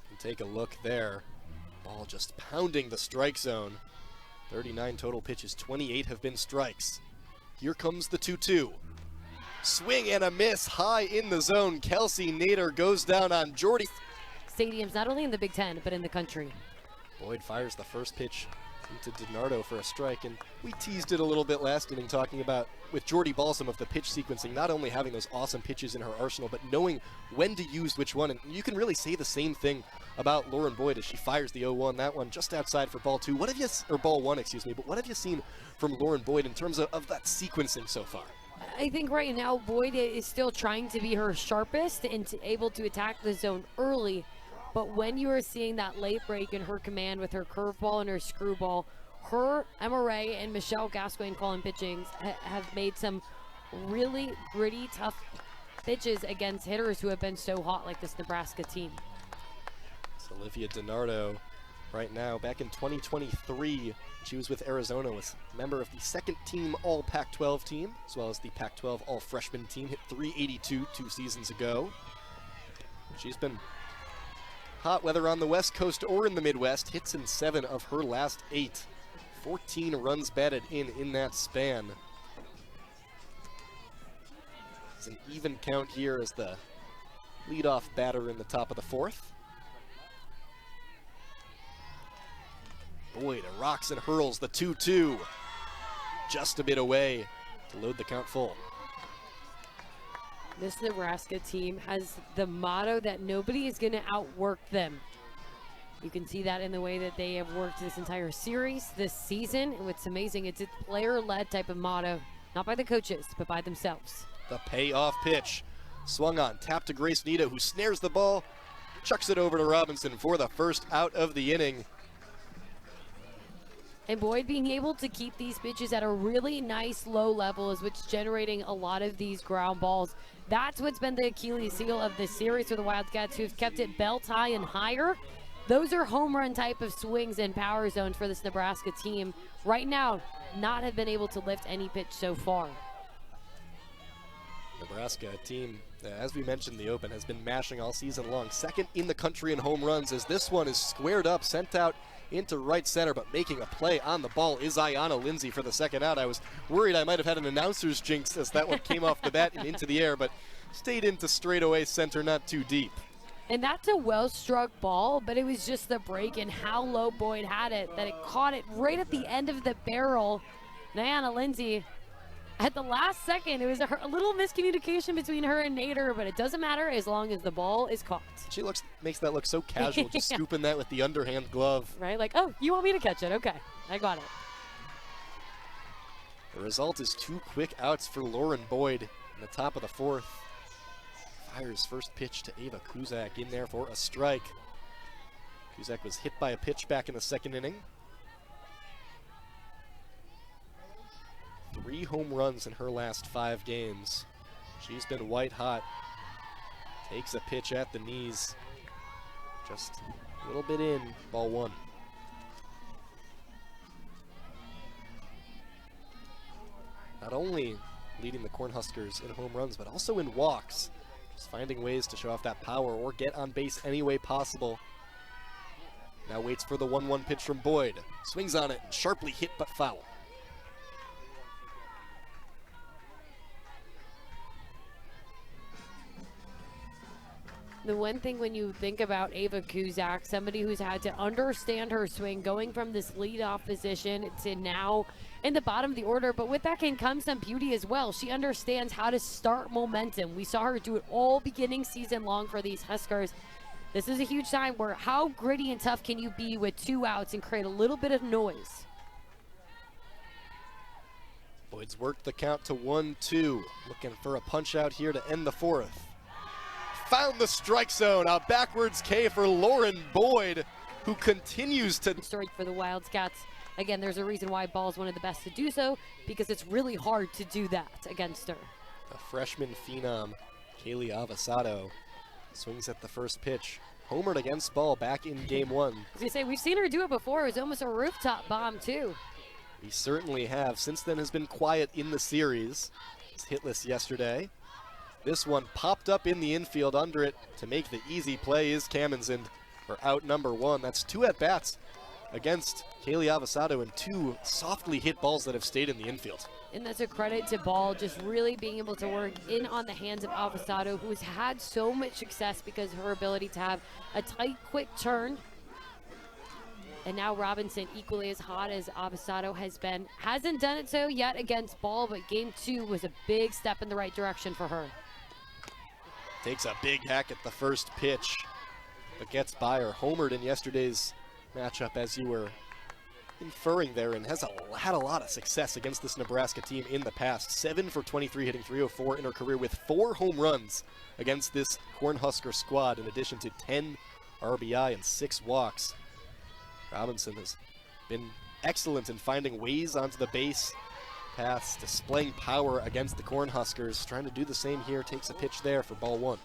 And take a look there. Ball just pounding the strike zone. 39 total pitches, 28 have been strikes. Here comes the 2-2. Swing and a miss high in the zone. Kelsey Nader goes down on Jordy. Stadiums not only in the Big Ten, but in the country. Boyd fires the first pitch into DiNardo for a strike, and we teased it a little bit last inning talking about, with Jordy Balsam, of the pitch sequencing, not only having those awesome pitches in her arsenal, but knowing when to use which one, and you can really say the same thing about Lauren Boyd as she fires the 0-1, that one just outside for ball 2. What have you, or ball 1, excuse me, but what have you seen from Lauren Boyd in terms of that sequencing so far? I think right now Boyd is still trying to be her sharpest and able to attack the zone early. But when you are seeing that late break in her command with her curveball and her screwball, her, Emma Ray, and Michelle Gascoigne calling pitchings have made some really gritty, tough pitches against hitters who have been so hot like this Nebraska team. So Olivia DiNardo right now, back in 2023, she was with Arizona, was a member of the second team All Pac-12 team, as well as the Pac-12 All Freshman team, hit .382 2 seasons ago. She's been hot whether on the West Coast or in the Midwest, hits in 7 of her last 8. 14 runs batted in that span. It's an even count here as the leadoff batter in the top of the 4th. Boyd rocks and hurls the 2-2. Just a bit away to load the count full. This Nebraska team has the motto that nobody is going to outwork them. You can see that in the way that they have worked this entire series, this season. And what's amazing, it's a player-led type of motto, not by the coaches, but by themselves. The payoff pitch. Swung on, tapped to Grace Nita, who snares the ball, chucks it over to Robinson for the first out of the inning. And Boyd being able to keep these pitches at a really nice low level is what's generating a lot of these ground balls. That's what's been the Achilles heel of this series for the Wildcats, who've kept it belt high and higher. Those are home run type of swings and power zones for this Nebraska team. Right now, not have been able to lift any pitch so far. Nebraska, a team that, as we mentioned in the open, has been mashing all season long. Second in the country in home runs, as this one is squared up, sent out into right center, but making a play on the ball is Ayanna Lindsay for the second out. I was worried I might have had an announcer's jinx as that one came off the bat and into the air, but stayed into straightaway center, not too deep. And that's a well-struck ball, but it was just the break and how low Boyd had it that it caught it right at the end of the barrel. Ayanna Lindsay, at the last second, it was a little miscommunication between her and Nader, but it doesn't matter as long as the ball is caught. She makes that look so casual, just scooping that with the underhand glove. Right, like, oh, you want me to catch it? Okay, I got it. The result is 2 quick outs for Lauren Boyd in the top of the 4th. Fires first pitch to Ava Kuzak in there for a strike. Kuzak was hit by a pitch back in the 2nd inning. 3 home runs in her last 5 games. She's been white hot. Takes a pitch at the knees. Just a little bit in, ball 1. Not only leading the Cornhuskers in home runs, but also in walks. Just finding ways to show off that power or get on base any way possible. Now waits for the 1-1 pitch from Boyd. Swings on it, sharply hit but foul. The one thing when you think about Ava Kuzak, somebody who's had to understand her swing, going from this leadoff position to now in the bottom of the order, but with that can come some beauty as well. She understands how to start momentum. We saw her do it all beginning season long for these Huskers. This is a huge time where how gritty and tough can you be with 2 outs and create a little bit of noise. Boyd's worked the count to 1-2. Looking for a punch out here to end the 4th. Found the strike zone. A backwards K for Lauren Boyd, who continues to... Story for the Wildcats. Again, there's a reason why Ball is one of the best to do so, because it's really hard to do that against her. The freshman phenom, Kaylee Avasado, swings at the first pitch. homered against Ball back in game 1. I was going to say, we've seen her do it before. It was almost a rooftop bomb, too. We certainly have. Since then has been quiet in the series. It's hitless yesterday. This one popped up in the infield under it to make the easy play is Kamenzind for out number 1. That's 2 at-bats against Kaylee Avasado and 2 softly hit balls that have stayed in the infield. And that's a credit to Ball, just really being able to work in on the hands of Avasado, who's had so much success because of her ability to have a tight, quick turn. And now Robinson, equally as hot as Avasado has been, hasn't done it so yet against Ball, but game 2 was a big step in the right direction for her. Takes a big hack at the first pitch, but gets by her. Homered in yesterday's matchup, as you were inferring there, and has had a lot of success against this Nebraska team in the past. 7 for 23, hitting .304 in her career with 4 home runs against this Cornhusker squad, in addition to 10 RBI and 6 walks. Robinson has been excellent in finding ways onto the base paths, displaying power against the Cornhuskers. Trying to do the same here, takes a pitch there for ball 1.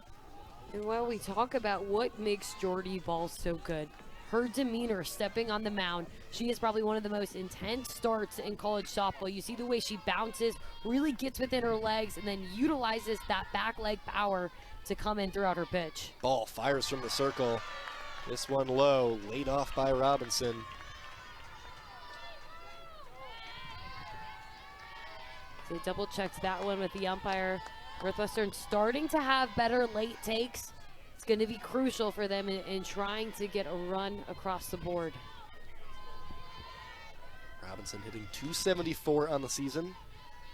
And while we talk about what makes Jordy Ball so good, her demeanor stepping on the mound. She is probably one of the most intense starts in college softball. You see the way she bounces, really gets within her legs, and then utilizes that back leg power to come in throughout her pitch. Ball fires from the circle. This one low, laid off by Robinson. So double checks that one with the umpire. Northwestern starting to have better late takes. It's going to be crucial for them in trying to get a run across the board. Robinson hitting .274 on the season.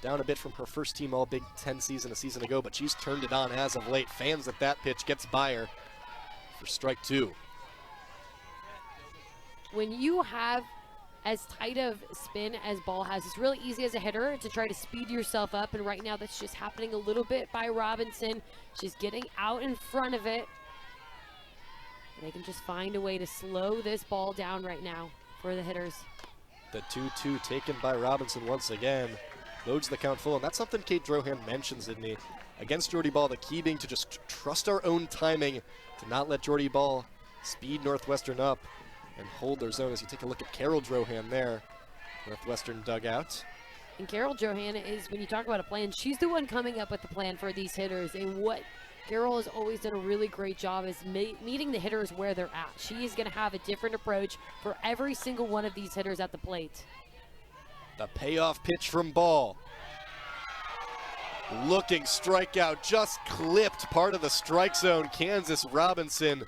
Down a bit from her first team All Big Ten season a season ago, but she's turned it on as of late. Fans at that pitch, gets by her for strike 2. When you have as tight of spin as Ball has, it's really easy as a hitter to try to speed yourself up, and right now that's just happening a little bit by Robinson. She's getting out in front of it. And they can just find a way to slow this ball down right now for the hitters. The 2-2 taken by Robinson once again. Loads the count full, and that's something Kate Drohan mentions in the against Jordy Ball, the key being to just trust our own timing, to not let Jordy Ball speed Northwestern up and hold their zone. As you take a look at Carol Drohan there, Northwestern dugout. And Carol Drohan is, when you talk about a plan, she's the one coming up with the plan for these hitters. And what Carol has always done a really great job is meeting the hitters where they're at. She is going to have a different approach for every single one of these hitters at the plate. The payoff pitch from Ball. Looking strikeout, just clipped part of the strike zone. Kansas Robinson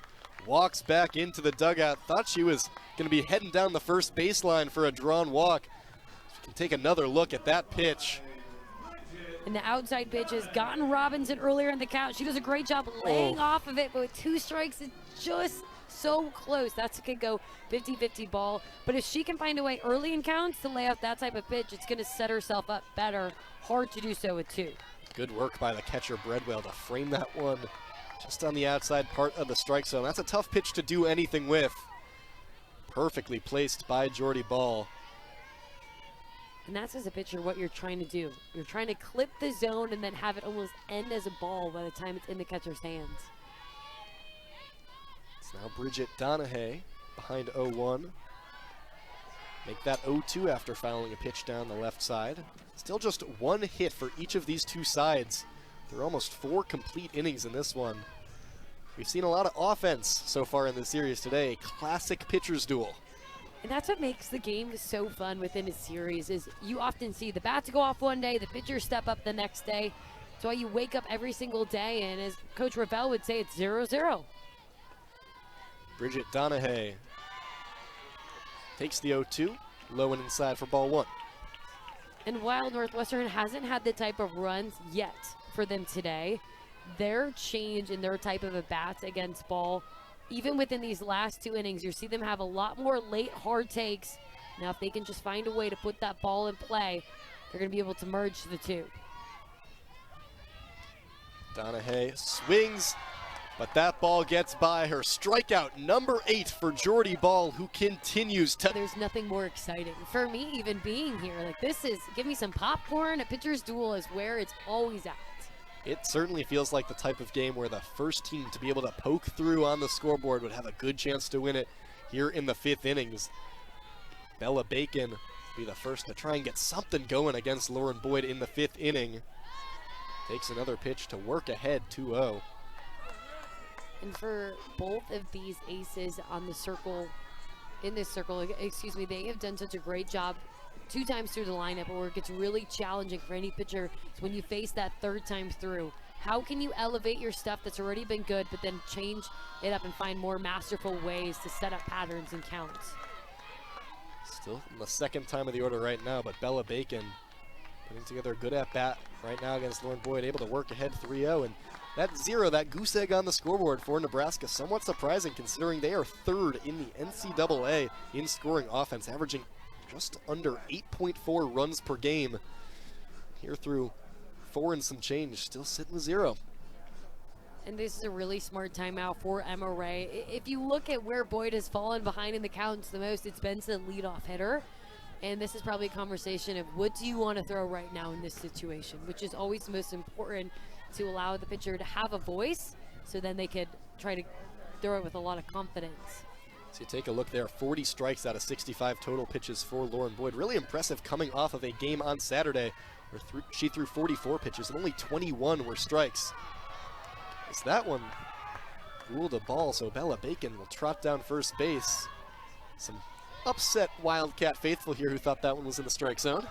walks back into the dugout. Thought she was going to be heading down the first baseline for a drawn walk. We can take another look at that pitch. And the outside pitch has gotten Robinson earlier in the count. She does a great job laying off of it, but with 2 strikes, it's just so close. That could go 50-50 Ball. But if she can find a way early in counts to lay off that type of pitch, it's going to set herself up better. Hard to do so with 2. Good work by the catcher Breadwell to frame that one just on the outside part of the strike zone. That's a tough pitch to do anything with. Perfectly placed by Jordy Ball. And that's as a pitcher what you're trying to do. You're trying to clip the zone and then have it almost end as a ball by the time it's in the catcher's hands. It's now Bridget Donahue behind 0-1. Make that 0-2 after fouling a pitch down the left side. Still just 1 hit for each of these 2 sides. There are almost 4 complete innings in this one. We've seen a lot of offense so far in the series today. Classic pitcher's duel. And that's what makes the game so fun within a series is you often see the bats go off one day, the pitchers step up the next day. That's why you wake up every single day, and as Coach Ravel would say, it's 0-0. Bridget Donahue takes the 0-2, low and inside for ball 1. And while Northwestern hasn't had the type of runs yet for them today, their change in their type of at-bats against Ball, even within these last 2 innings, you see them have a lot more late hard takes. Now if they can just find a way to put that ball in play, they're going to be able to merge the 2. Donahue swings, but that ball gets by her. Strikeout number 8 for Jordy Ball, who continues to... There's nothing more exciting for me even being here. Like, this is, give me some popcorn. A pitcher's duel is where it's always at. It certainly feels like the type of game where the first team to be able to poke through on the scoreboard would have a good chance to win it here in the 5th innings. Bella Bacon will be the first to try and get something going against Lauren Boyd in the 5th inning. Takes another pitch to work ahead 2-0. And for both of these aces on the circle, in this circle, excuse me, they have done such a great job 2 times through the lineup, where it gets really challenging for any pitcher is when you face that 3rd time through. How can you elevate your stuff that's already been good, but then change it up and find more masterful ways to set up patterns and counts? Still in the 2nd time of the order right now, but Bella Bacon putting together a good at-bat right now against Lauren Boyd, able to work ahead 3-0. And that 0, that goose egg on the scoreboard for Nebraska, somewhat surprising considering they are 3rd in the NCAA in scoring offense, averaging just under 8.4 runs per game. Here through 4 and some change, still sitting with 0. And this is a really smart timeout for Emma Ray. If you look at where Boyd has fallen behind in the counts the most, it's been to the leadoff hitter. And this is probably a conversation of what do you want to throw right now in this situation, which is always the most important, to allow the pitcher to have a voice so then they could try to throw it with a lot of confidence. So you take a look there, 40 strikes out of 65 total pitches for Lauren Boyd. Really impressive coming off of a game on Saturday where she threw 44 pitches and only 21 were strikes. As that one ruled a ball, so Bella Bacon will trot down first base. Some upset Wildcat faithful here who thought that one was in the strike zone.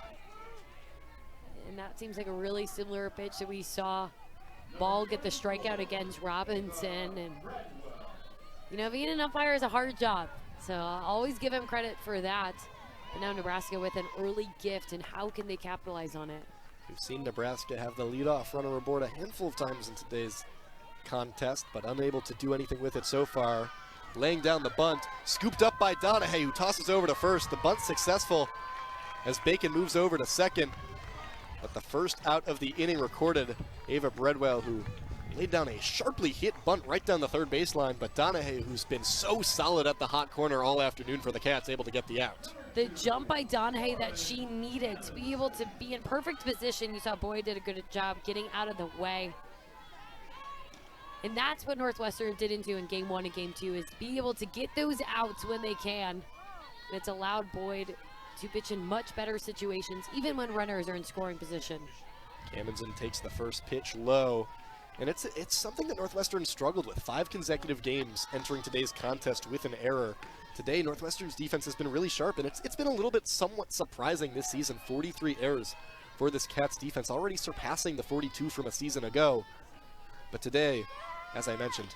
And that seems like a really similar pitch that we saw Ball get the strikeout against Robinson. And you know, being an umpire is a hard job, so I'll always give him credit for that. But now Nebraska with an early gift, and how can they capitalize on it? We've seen Nebraska have the leadoff runner aboard a handful of times in today's contest, but unable to do anything with it so far. Laying down the bunt, scooped up by Donahue, who tosses over to first. The bunt successful as Bacon moves over to second. But the first out of the inning recorded, Ava Breadwell, who laid down a sharply hit bunt right down the 3rd baseline, but Donahue, who's been so solid at the hot corner all afternoon for the Cats, able to get the out. The jump by Donahue that she needed to be able to be in perfect position. You saw Boyd did a good job getting out of the way. And that's what Northwestern didn't do in game 1 and game 2, is be able to get those outs when they can. And it's allowed Boyd to pitch in much better situations, even when runners are in scoring position. Cammonson takes the first pitch low. And it's something that Northwestern struggled with. 5 consecutive games entering today's contest with an error. Today, Northwestern's defense has been really sharp, and it's been a little bit somewhat surprising this season. 43 errors for this Cats defense, already surpassing the 42 from a season ago. But today, as I mentioned,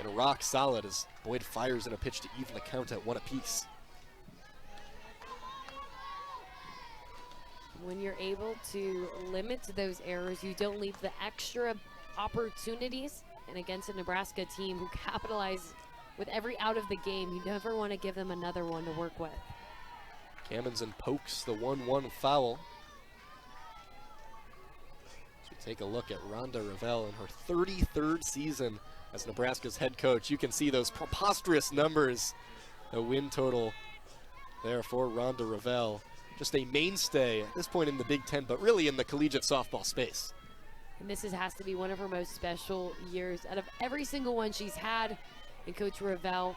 been rock solid as Boyd fires in a pitch to even the count at 1 apiece. When you're able to limit those errors, you don't leave the extra opportunities. And against a Nebraska team who capitalize with every out of the game, you never want to give them another one to work with. Cammonson pokes the 1-1 foul. As we take a look at Rhonda Ravel in her 33rd season as Nebraska's head coach. You can see those preposterous numbers. The win total there for Rhonda Ravel. Just a mainstay at this point in the Big Ten, but really in the collegiate softball space. And this has to be one of her most special years out of every single one she's had. And Coach Ravel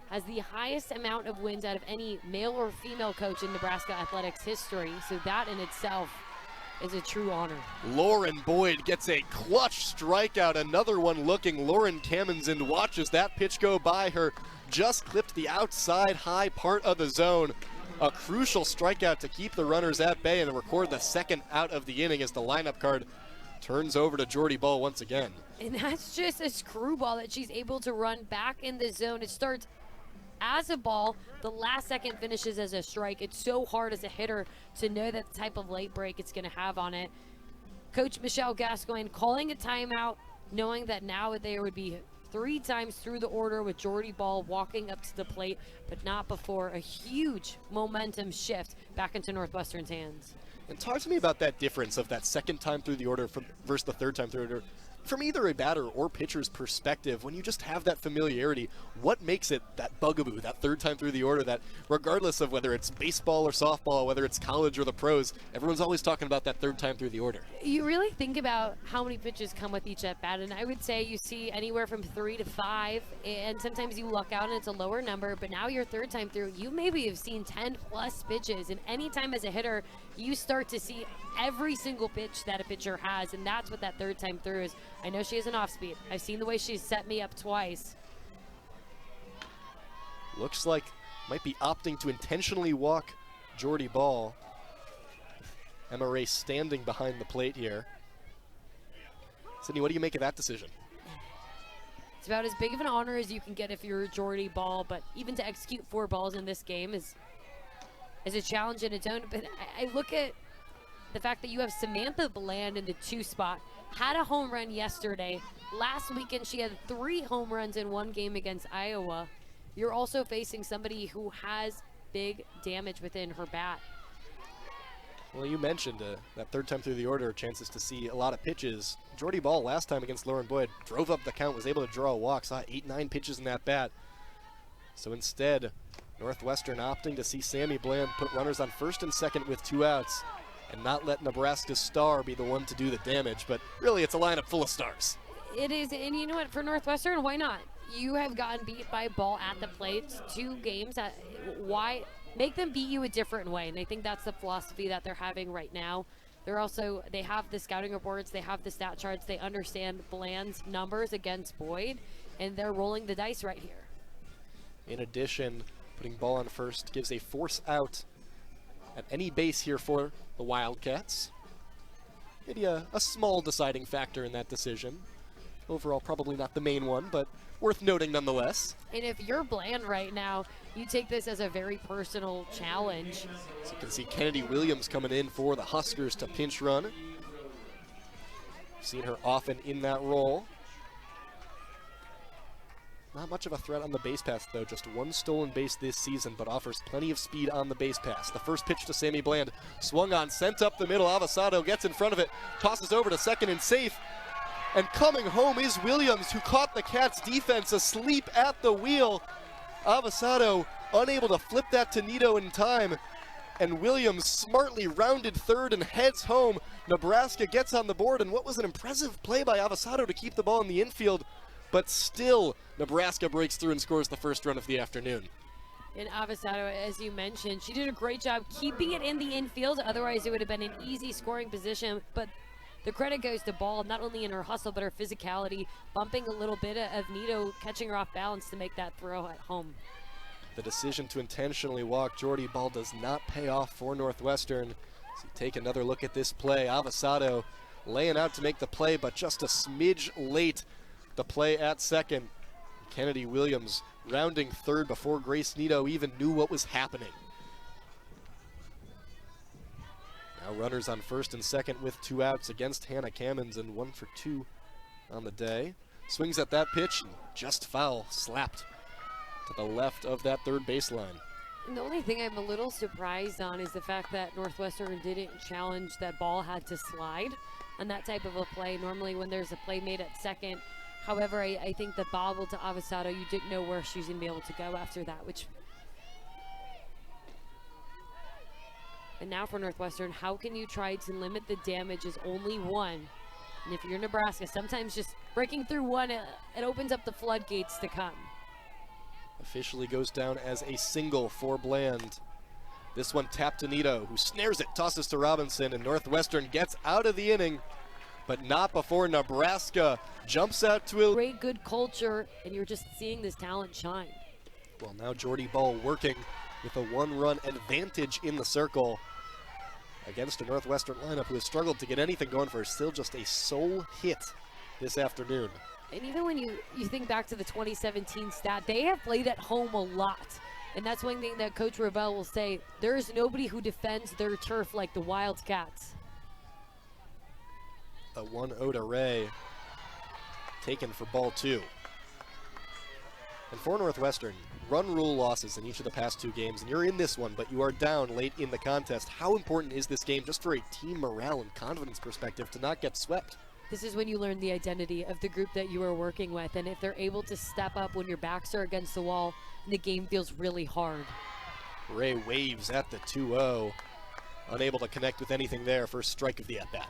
has the highest amount of wins out of any male or female coach in Nebraska athletics history. So that in itself is a true honor. Lauren Boyd gets a clutch strikeout. Another one looking. Lauren Cammonson watches that pitch go by her. Just clipped the outside high part of the zone. A crucial strikeout to keep the runners at bay and record the 2nd out of the inning as the lineup card turns over to Jordy Ball once again. And that's just a screwball that she's able to run back in the zone. It starts as a ball, the last second finishes as a strike. It's so hard as a hitter to know that the type of late break it's going to have on it. Coach Michelle Gascoigne calling a timeout, knowing that now there would be 3 times through the order with Jordy Ball walking up to the plate, but not before a huge momentum shift back into Northwestern's hands. And talk to me about that difference of that 2nd time through the order versus the 3rd time through the order. from either a batter or pitcher's perspective, when you just have that familiarity, what makes it that bugaboo, that third time through the order, that regardless of whether it's baseball or softball, whether it's college or the pros, everyone's always talking about that third time through the order? You really think about how many pitches come with each at bat, and I would say you see anywhere from 3 to 5, and sometimes you luck out and it's a lower number, but now your third time through, you maybe have seen 10 plus pitches, and anytime as a hitter, you start to see every single pitch that a pitcher has, and that's what that third time through is. I know she has an off speed. I've seen the way she's set me up twice. Looks like might be opting to intentionally walk Jordy Ball. Emma Ray standing behind the plate here. Sydney, what do you make of that decision? It's about as big of an honor as you can get if you're Jordy Ball, but even to execute 4 balls in this game is a challenge in its own. But I look at the fact that you have Samantha Bland in the 2 spot, had a home run yesterday. Last weekend, she had 3 home runs in 1 game against Iowa. You're also facing somebody who has big damage within her bat. Well, you mentioned that third time through the order, chances to see a lot of pitches. Jordy Ball last time against Lauren Boyd drove up the count, was able to draw a walk, saw 8-9 pitches in that bat. So instead, Northwestern opting to see Sammy Bland put runners on first and second with 2 outs and not let Nebraska's star be the one to do the damage. But really, it's a lineup full of stars. It is, and you know what, for Northwestern, why not? You have gotten beat by Ball at the plate 2 games. Why make them beat you a different way? And I think that's the philosophy that they're having right now. They have the scouting reports, they have the stat charts, they understand Bland's numbers against Boyd, and they're rolling the dice right here. In addition, putting Ball on first gives a force out at any base here for the Wildcats. Maybe a small deciding factor in that decision. Overall, probably not the main one, but worth noting nonetheless. And if you're Bland right now, you take this as a very personal challenge. So you can see Kennedy Williams coming in for the Huskers to pinch run. We've seen her often in that role. Not much of a threat on the base pass, though. Just 1 stolen base this season, but offers plenty of speed on the base pass. The first pitch to Sammy Bland, swung on, sent up the middle. Avasado gets in front of it, tosses over to second and safe. And coming home is Williams, who caught the Cats' defense asleep at the wheel. Avasado unable to flip that to Nito in time. And Williams smartly rounded third and heads home. Nebraska gets on the board, and what was an impressive play by Avasado to keep the ball in the infield. But still, Nebraska breaks through and scores the first run of the afternoon. And Avasado, as you mentioned, she did a great job keeping it in the infield. Otherwise, it would have been an easy scoring position. But the credit goes to Ball, not only in her hustle, but her physicality, bumping a little bit of Nito, catching her off balance to make that throw at home. The decision to intentionally walk Jordy Ball does not pay off for Northwestern. So take another look at this play. Avasado laying out to make the play, but just a smidge late. The play at second. Kennedy Williams rounding third before Grace Nito even knew what was happening. Now runners on first and second with 2 outs against Hannah Cammons, and 1 for 2 on the day. Swings at that pitch and just foul, slapped to the left of that third baseline. And the only thing I'm a little surprised on is the fact that Northwestern didn't challenge that Ball had to slide on that type of a play. Normally when there's a play made at second, however, I think the bobble to Avasado, you didn't know where she was going to be able to go after that, which... And now for Northwestern, how can you try to limit the damage as only 1? And if you're Nebraska, sometimes just breaking through 1, it opens up the floodgates to come. Officially goes down as a single for Bland. This one tapped to Nito, who snares it, tosses to Robinson, and Northwestern gets out of the inning, but not before Nebraska jumps out to a great, good culture, and you're just seeing this talent shine. Well, now Jordy Ball working with a 1-run advantage in the circle against a Northwestern lineup who has struggled to get anything going for her. Still just a sole hit this afternoon. And even when you think back to the 2017 stat, they have played at home a lot. And that's one thing that Coach Ravel will say. There is nobody who defends their turf like the Wildcats. A 1-0 to Ray, taken for ball 2. And for Northwestern, run rule losses in each of the past 2 games, and you're in this one, but you are down late in the contest. How important is this game just for a team morale and confidence perspective to not get swept? This is when you learn the identity of the group that you are working with, and if they're able to step up when your backs are against the wall and the game feels really hard. Ray waves at the 2-0. Unable to connect with anything there. First strike of the at-bat.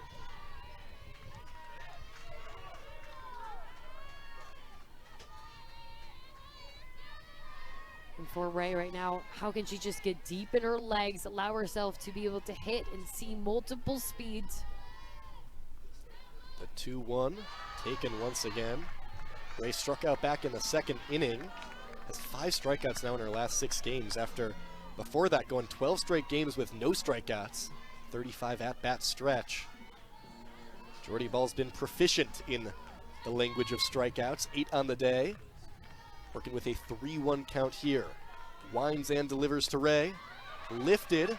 And for Ray right now, how can she just get deep in her legs, allow herself to be able to hit and see multiple speeds? The 2-1 taken once again. Ray struck out back in the second inning. Has 5 strikeouts now in her last 6 games after, before that, going 12 straight games with no strikeouts. 35 at-bat stretch. Jordy Ball's been proficient in the language of strikeouts. 8 on the day. Working with a 3-1 count here. Winds and delivers to Ray. Lifted.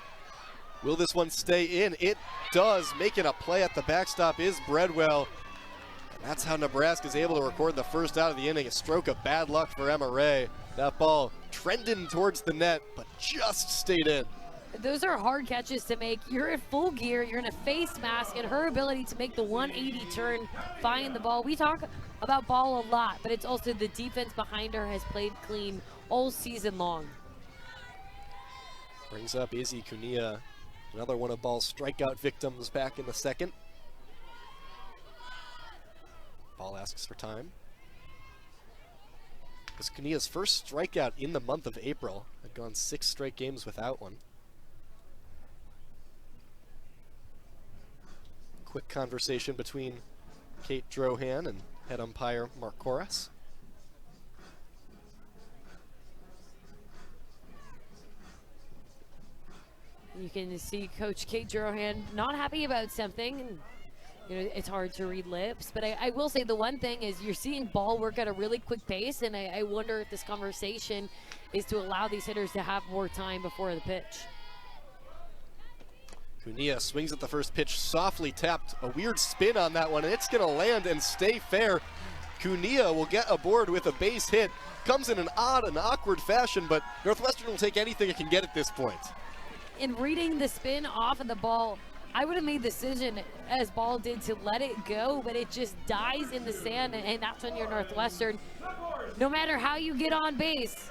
Will this one stay in? It does. Making a play at the backstop is Breadwell. And that's how Nebraska is able to record the first out of the inning. A stroke of bad luck for Emma Ray. That ball trending towards the net, but just stayed in. Those are hard catches to make. You're in full gear, you're in a face mask, and her ability to make the 180 turn, find the ball. We talk about Ball a lot, but it's also the defense behind her has played clean all season long. Brings up Izzy Cunha, another one of Ball's strikeout victims back in the second. Ball asks for time. It was Cunha's first strikeout in the month of April. Had gone 6 straight games without one. Quick conversation between Kate Drohan and head umpire Mark Koras. You can see Coach Kate Drohan not happy about something. And, you know, it's hard to read lips, but I will say the one thing is you're seeing Ball work at a really quick pace, and I wonder if this conversation is to allow these hitters to have more time before the pitch. Cunha swings at the first pitch, softly tapped. A weird spin on that one, and it's going to land and stay fair. Cunha will get aboard with a base hit. Comes in an odd and awkward fashion, but Northwestern will take anything it can get at this point. In reading the spin off of the ball, I would have made the decision, as Ball did, to let it go, but it just dies in the sand, and that's when you're Northwestern. No matter how you get on base,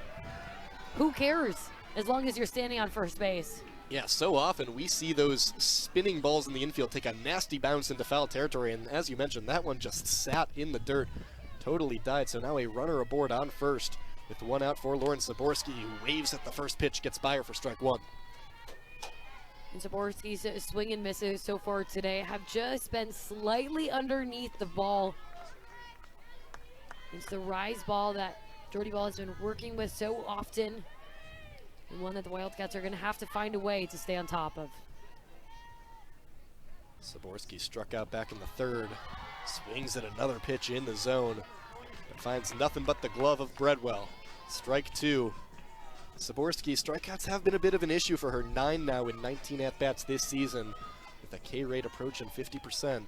who cares, as long as you're standing on first base. Yeah, so often we see those spinning balls in the infield take a nasty bounce into foul territory, and as you mentioned, that one just sat in the dirt, totally died. So now a runner aboard on first with 1 out for Lauren Zaborski, who waves at the first pitch, gets by her for strike 1. And Zaborski's swing and misses so far today have just been slightly underneath the ball. It's the rise ball that Jordy Ball has been working with so often, and one that the Wildcats are going to have to find a way to stay on top of. Zaborski struck out back in the third, swings at another pitch in the zone, but finds nothing but the glove of Breadwell. Strike 2. Zaborski, strikeouts have been a bit of an issue for her. 9 now in 19 at-bats this season, with a K rate approaching 50%.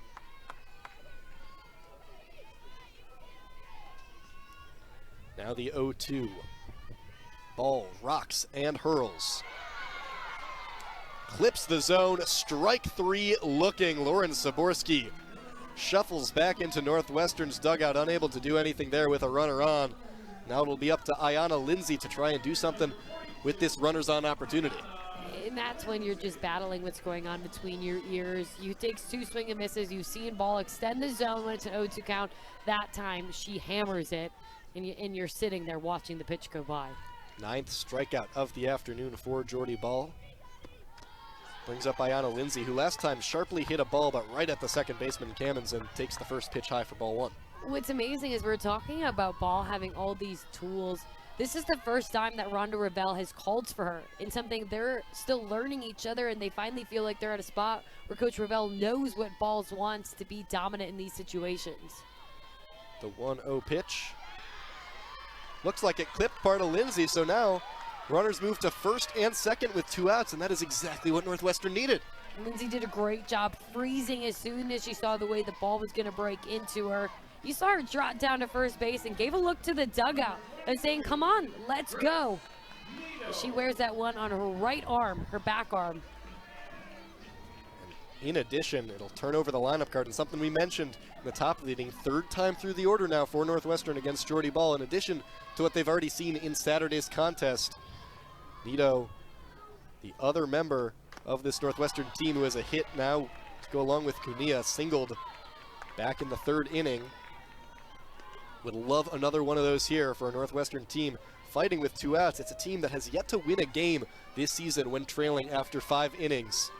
Now the 0-2. Ball rocks and hurls. Clips the zone, strike 3 looking. Lauren Zaborski shuffles back into Northwestern's dugout, unable to do anything there with a runner on. Now it'll be up to Ayanna Lindsay to try and do something with this runners on opportunity. And that's when you're just battling what's going on between your ears. You take 2 swing and misses. You've seen Ball extend the zone when it's an 0-2 count. That time she hammers it, and you're sitting there watching the pitch go by. 9th strikeout of the afternoon for Jordy Ball. Brings up Ayanna Lindsay, who last time sharply hit a ball, but right at the second baseman Kamens, and takes the first pitch high for ball 1. What's amazing is we're talking about Ball having all these tools. This is the first time that Rhonda Revelle has called for her in something they're still learning each other, and they finally feel like they're at a spot where Coach Revelle knows what Balls wants to be dominant in these situations. The 1-0 pitch. Looks like it clipped part of Lindsay, so now runners move to first and second with 2 outs, and that is exactly what Northwestern needed. Lindsay did a great job freezing as soon as she saw the way the ball was going to break into her. You saw her drop down to first base and gave a look to the dugout and saying, come on, let's go. And She wears that one on her right arm, her back arm. In addition, it'll turn over the lineup card, and something we mentioned in the top of the inning, third time through the order now for Northwestern against Jordy Ball, in addition to what they've already seen in Saturday's contest. Nito, the other member of this Northwestern team who has a hit now to go along with Cunha, singled back in the third inning. Would love another one of those here for a Northwestern team fighting with 2 outs. It's a team that has yet to win a game this season when trailing after 5 innings.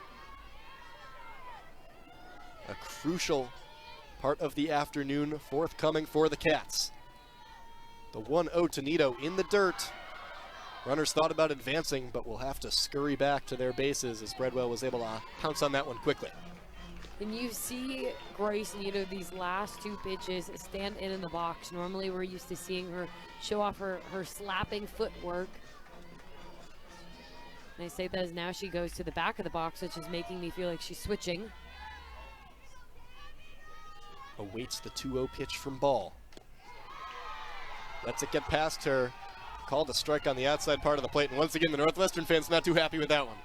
A crucial part of the afternoon forthcoming for the Cats. The 1-0 to Nito in the dirt. Runners thought about advancing, but will have to scurry back to their bases as Breadwell was able to pounce on that one quickly. And you see Grace Nito these last 2 pitches stand in the box. Normally we're used to seeing her show off her slapping footwork. And I say that as now she goes to the back of the box, which is making me feel like she's switching. Awaits the 2-0 pitch from Ball. Lets it get past her. Called a strike on the outside part of the plate, and once again the Northwestern fans not too happy with that one.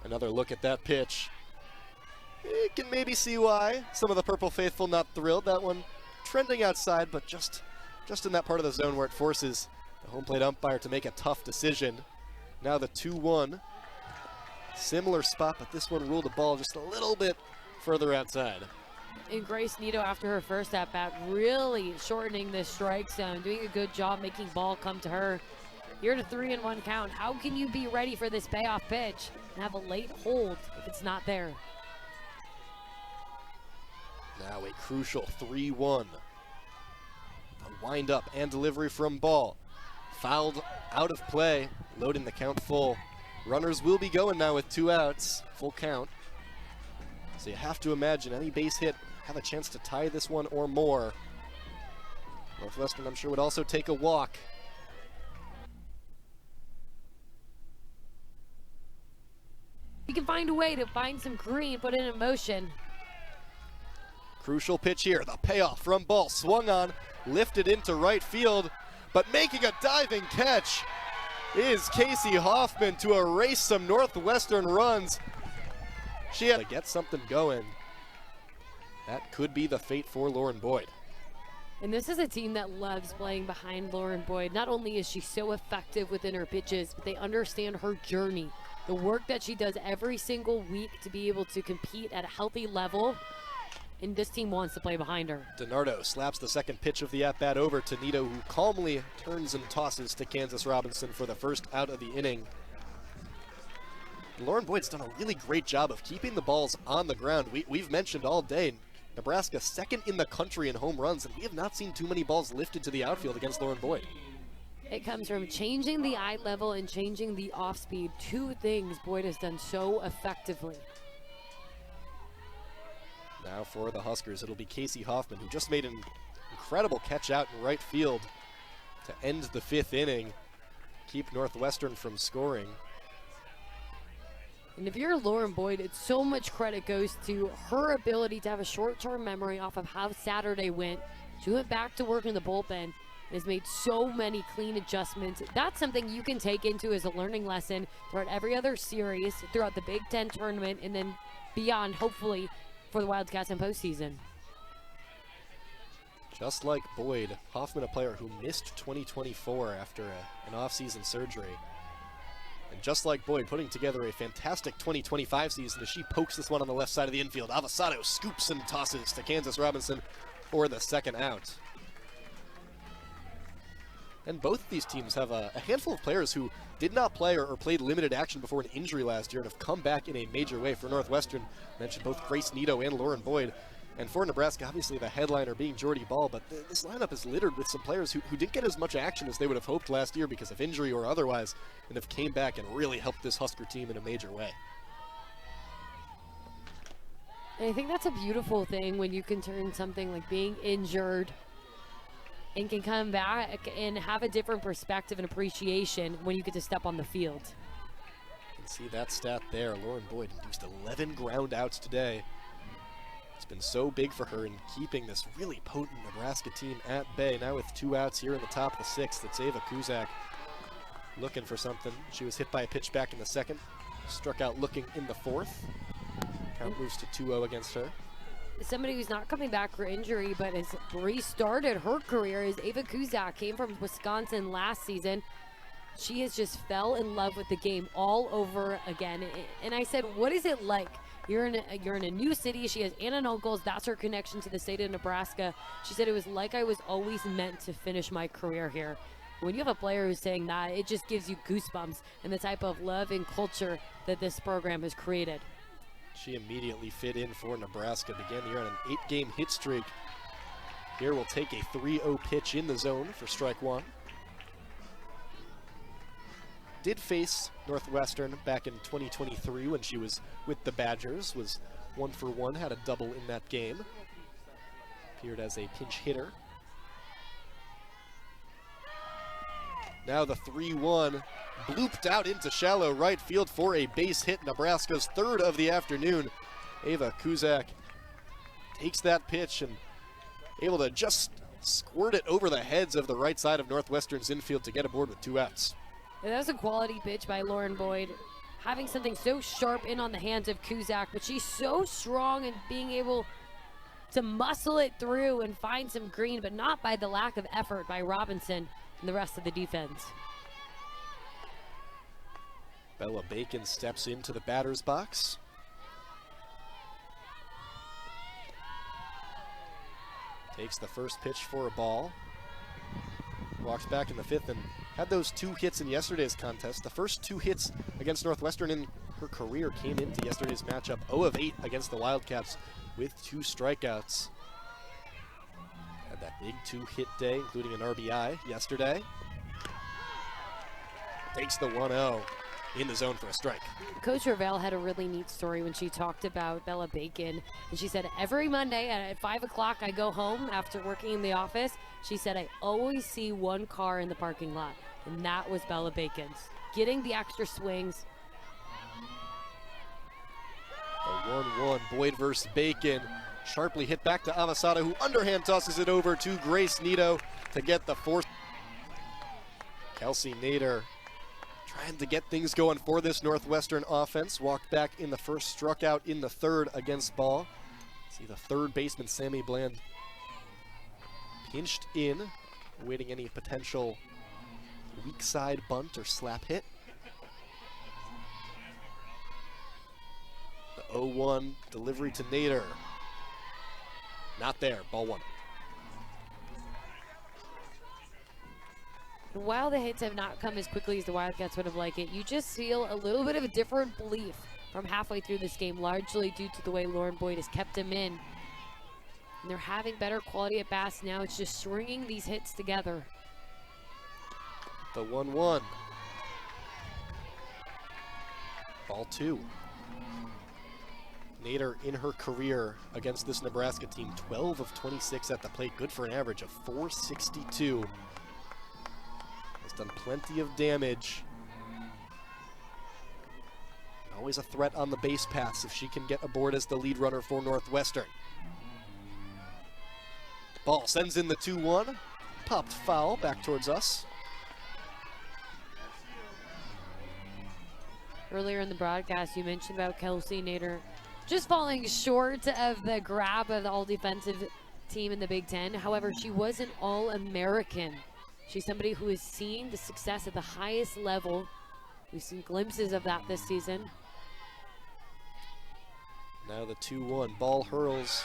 Another look at that pitch. You can maybe see why some of the Purple faithful not thrilled. That one trending outside, but just in that part of the zone where it forces the home plate umpire to make a tough decision. Now the 2-1. Similar spot, but this one ruled the ball just a little bit further outside. And Grace Nito, after her first at-bat, really shortening the strike zone, doing a good job making ball come to her. You're at a 3-1 count. How can you be ready for this payoff pitch and have a late hold if it's not there? Now a crucial 3-1. A wind-up and delivery from Ball. Fouled out of play, loading the count full. Runners will be going now with 2 outs, full count. So you have to imagine any base hit have a chance to tie this one or more. Northwestern, I'm sure, would also take a walk. You can find a way to find some green, put it in motion. Crucial pitch here, the payoff from Ball, swung on, lifted into right field, but making a diving catch is Casey Hoffman to erase some Northwestern runs. She had to get something going. That could be the fate for Lauren Boyd. And this is a team that loves playing behind Lauren Boyd. Not only is she so effective within her pitches, but they understand her journey. The work that she does every single week to be able to compete at a healthy level. And this team wants to play behind her. DiNardo slaps the second pitch of the at-bat over to Nito, who calmly turns and tosses to Kansas Robinson for the first out of the inning. Lauren Boyd's done a really great job of keeping the balls on the ground. We've mentioned all day, Nebraska second in the country in home runs, and we have not seen too many balls lifted to the outfield against Lauren Boyd. It comes from changing the eye level and changing the off speed. 2 things Boyd has done so effectively. Now for the Huskers, it'll be Casey Hoffman, who just made an incredible catch out in right field to end the 5th inning, keep Northwestern from scoring. And if you're Lauren Boyd, it's so much credit goes to her ability to have a short-term memory off of how Saturday went. She went back to work in the bullpen and has made so many clean adjustments. That's something you can take into as a learning lesson throughout every other series, throughout the Big Ten tournament, and then beyond, hopefully, for the Wildcats in postseason. Just like Boyd, Hoffman, a player who missed 2024 after an off-season surgery. And just like Boyd, putting together a fantastic 2025 season as she pokes this one on the left side of the infield. Avasado scoops and tosses to Kansas Robinson for the second out. And both of these teams have a handful of players who did not play or played limited action before an injury last year and have come back in a major way. For Northwestern, mentioned both Grace Nito and Lauren Boyd. And for Nebraska, obviously the headliner being Jordy Ball, but this lineup is littered with some players who didn't get as much action as they would have hoped last year because of injury or otherwise, and have came back and really helped this Husker team in a major way. And I think that's a beautiful thing when you can turn something like being injured and can come back and have a different perspective and appreciation when you get to step on the field. You can see that stat there. Lauren Boyd induced 11 ground outs today. It's been so big for her in keeping this really potent Nebraska team at bay. Now with 2 outs here in the top of the 6th, it's Ava Kuzak looking for something. She was hit by a pitch back in the second. struck out looking in the fourth. Count moves to 2-0 against her. Somebody who's not coming back for injury but has restarted her career is Ava Kuzak. Came from Wisconsin last season. She has just fell in love with the game all over again. And I said, what is it like? You're in a new city. She has aunt and uncles. That's her connection to the state of Nebraska. She said it was like I was always meant to finish my career here. When you have a player who's saying that, it just gives you goosebumps and the type of love and culture that this program has created. She immediately fit in for Nebraska. Began the year on an 8-game hit streak. Here we'll take a 3-0 pitch in the zone for strike one. Did face Northwestern back in 2023 when she was with the Badgers. Was 1 for 1, had a double in that game. Appeared as a pinch hitter. Now the 3-1, blooped out into shallow right field for a base hit. Nebraska's third of the afternoon. Ava Kuzak takes that pitch and able to just squirt it over the heads of the right side of Northwestern's infield to get aboard with 2 outs. And that was a quality pitch by Lauren Boyd. Having something so sharp in on the hands of Kuzak, but she's so strong and being able to muscle it through and find some green, but not by the lack of effort by Robinson and the rest of the defense. Bella Bacon steps into the batter's box. Takes the first pitch for a ball. Walks back in the fifth and had those 2 hits in yesterday's contest. The first 2 hits against Northwestern in her career came into yesterday's matchup. 0 of 8 against the Wildcats with 2 strikeouts. Had that big 2-hit day, including an RBI yesterday. Takes the 1-0 in the zone for a strike. Coach Ravel had a really neat story when she talked about Bella Bacon. And she said, every Monday at 5 o'clock I go home after working in the office. She said, I always see one car in the parking lot. And that was Bella Bacon's. Getting the extra swings. The 1-1, Boyd versus Bacon. Sharply hit back to Avasada, who underhand tosses it over to Grace Nito to get the 4th. Kelsey Nader trying to get things going for this Northwestern offense. Walked back in the first, struck out in the third against Ball. See the third baseman, Sammy Bland, pinched in, awaiting any potential weak side bunt or slap hit. The 0-1 delivery to Nader. Not there, ball 1. While the hits have not come as quickly as the Wildcats would have liked it, you just feel a little bit of a different belief from halfway through this game, largely due to the way Lauren Boyd has kept them in. And they're having better quality at bats now. It's just stringing these hits together. The 1-1. Ball 2. Nader in her career against this Nebraska team, 12 of 26 at the plate, good for an average of 462. Has done plenty of damage. Always a threat on the base paths if she can get aboard as the lead runner for Northwestern. Ball sends in the 2-1. Popped foul back towards us. Earlier in the broadcast, you mentioned about Kelsey Nader just falling short of the grab of the all-defensive team in the Big Ten. However, she was an All-American. She's somebody who is seeing the success at the highest level. We've seen glimpses of that this season. Now the 2-1. Ball hurls.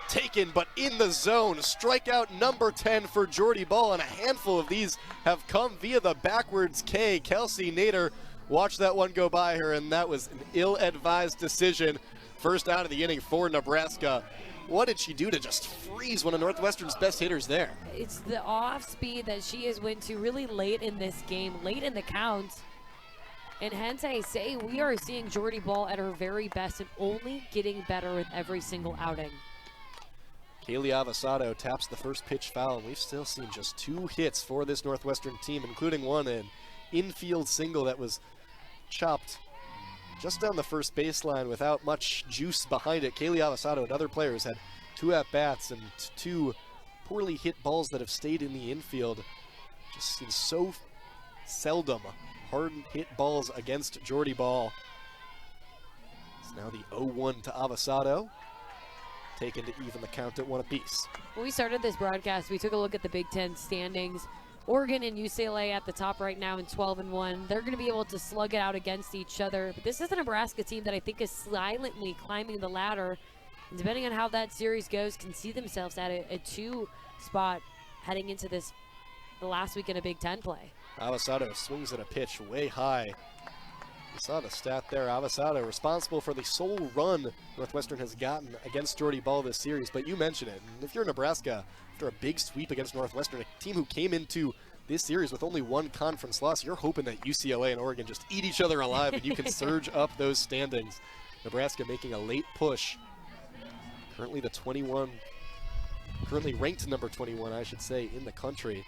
Taken, but in the zone. Strikeout number 10 for Jordy Ball, and a handful of these have come via the backwards K. Kelsey Nader watched that one go by her, and that was an ill-advised decision. First out of the inning for Nebraska. What did she do to just freeze one of Northwestern's best hitters there? It's the off speed that she has went to really late in this game, late in the count. And hence I say we are seeing Jordy Ball at her very best and only getting better with every single outing. Kaylee Avasado taps the first pitch foul, and we've still seen just 2 hits for this Northwestern team, including one an infield single that was chopped just down the first baseline without much juice behind it. Kaylee Avasado and other players had 2 at-bats and 2 poorly hit balls that have stayed in the infield. Just seen so seldom hard hit balls against Jordy Ball. Now the 0-1 to Avasado, taken to even the count at 1 apiece. When we started this broadcast, we took a look at the Big Ten standings. Oregon and UCLA at the top right now in 12-1. They're going to be able to slug it out against each other. But this is a Nebraska team that I think is silently climbing the ladder. And depending on how that series goes, can see themselves at a 2 spot heading into the last weekend of Big Ten play. Avasado swings at a pitch way high. You saw the stat there. Avasado responsible for the sole run Northwestern has gotten against Jordy Ball this series. But you mentioned it. And if you're Nebraska, after a big sweep against Northwestern, a team who came into this series with only 1 conference loss, you're hoping that UCLA and Oregon just eat each other alive and you can surge up those standings. Nebraska making a late push. Currently ranked number 21, I should say, in the country.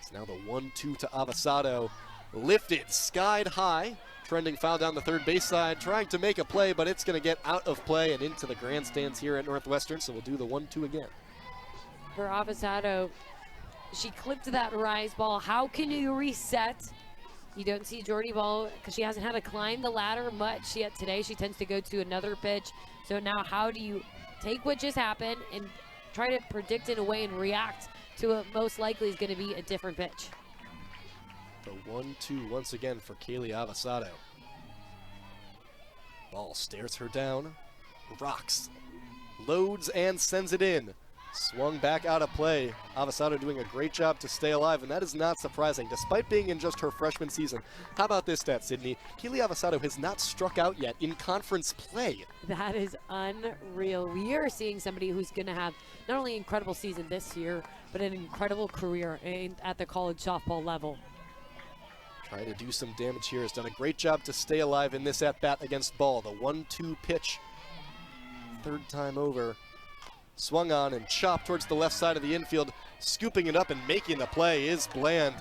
It's now the 1-2 to Avasado. Lifted, skied high. Trending foul down the third base side, trying to make a play, but it's going to get out of play and into the grandstands here at Northwestern, so we'll do the 1-2 again. For Avasado, she clipped that rise ball. How can you reset? You don't see Jordy Ball because she hasn't had to climb the ladder much yet today. She tends to go to another pitch. So now how do you take what just happened and try to predict in a way and react to what most likely is going to be a different pitch? The 1-2 once again for Kaylee Avasado. Ball stares her down, rocks, loads and sends it in. Swung back out of play. Avasado doing a great job to stay alive, and that is not surprising, despite being in just her freshman season. How about this stat, Sydney? Kaylee Avasado has not struck out yet in conference play. That is unreal. We are seeing somebody who's going to have not only an incredible season this year, but an incredible career at the college softball level. Trying to do some damage here. Has done a great job to stay alive in this at-bat against Ball. The 1-2 pitch. 3rd time over. Swung on and chopped towards the left side of the infield. Scooping it up and making the play is Bland.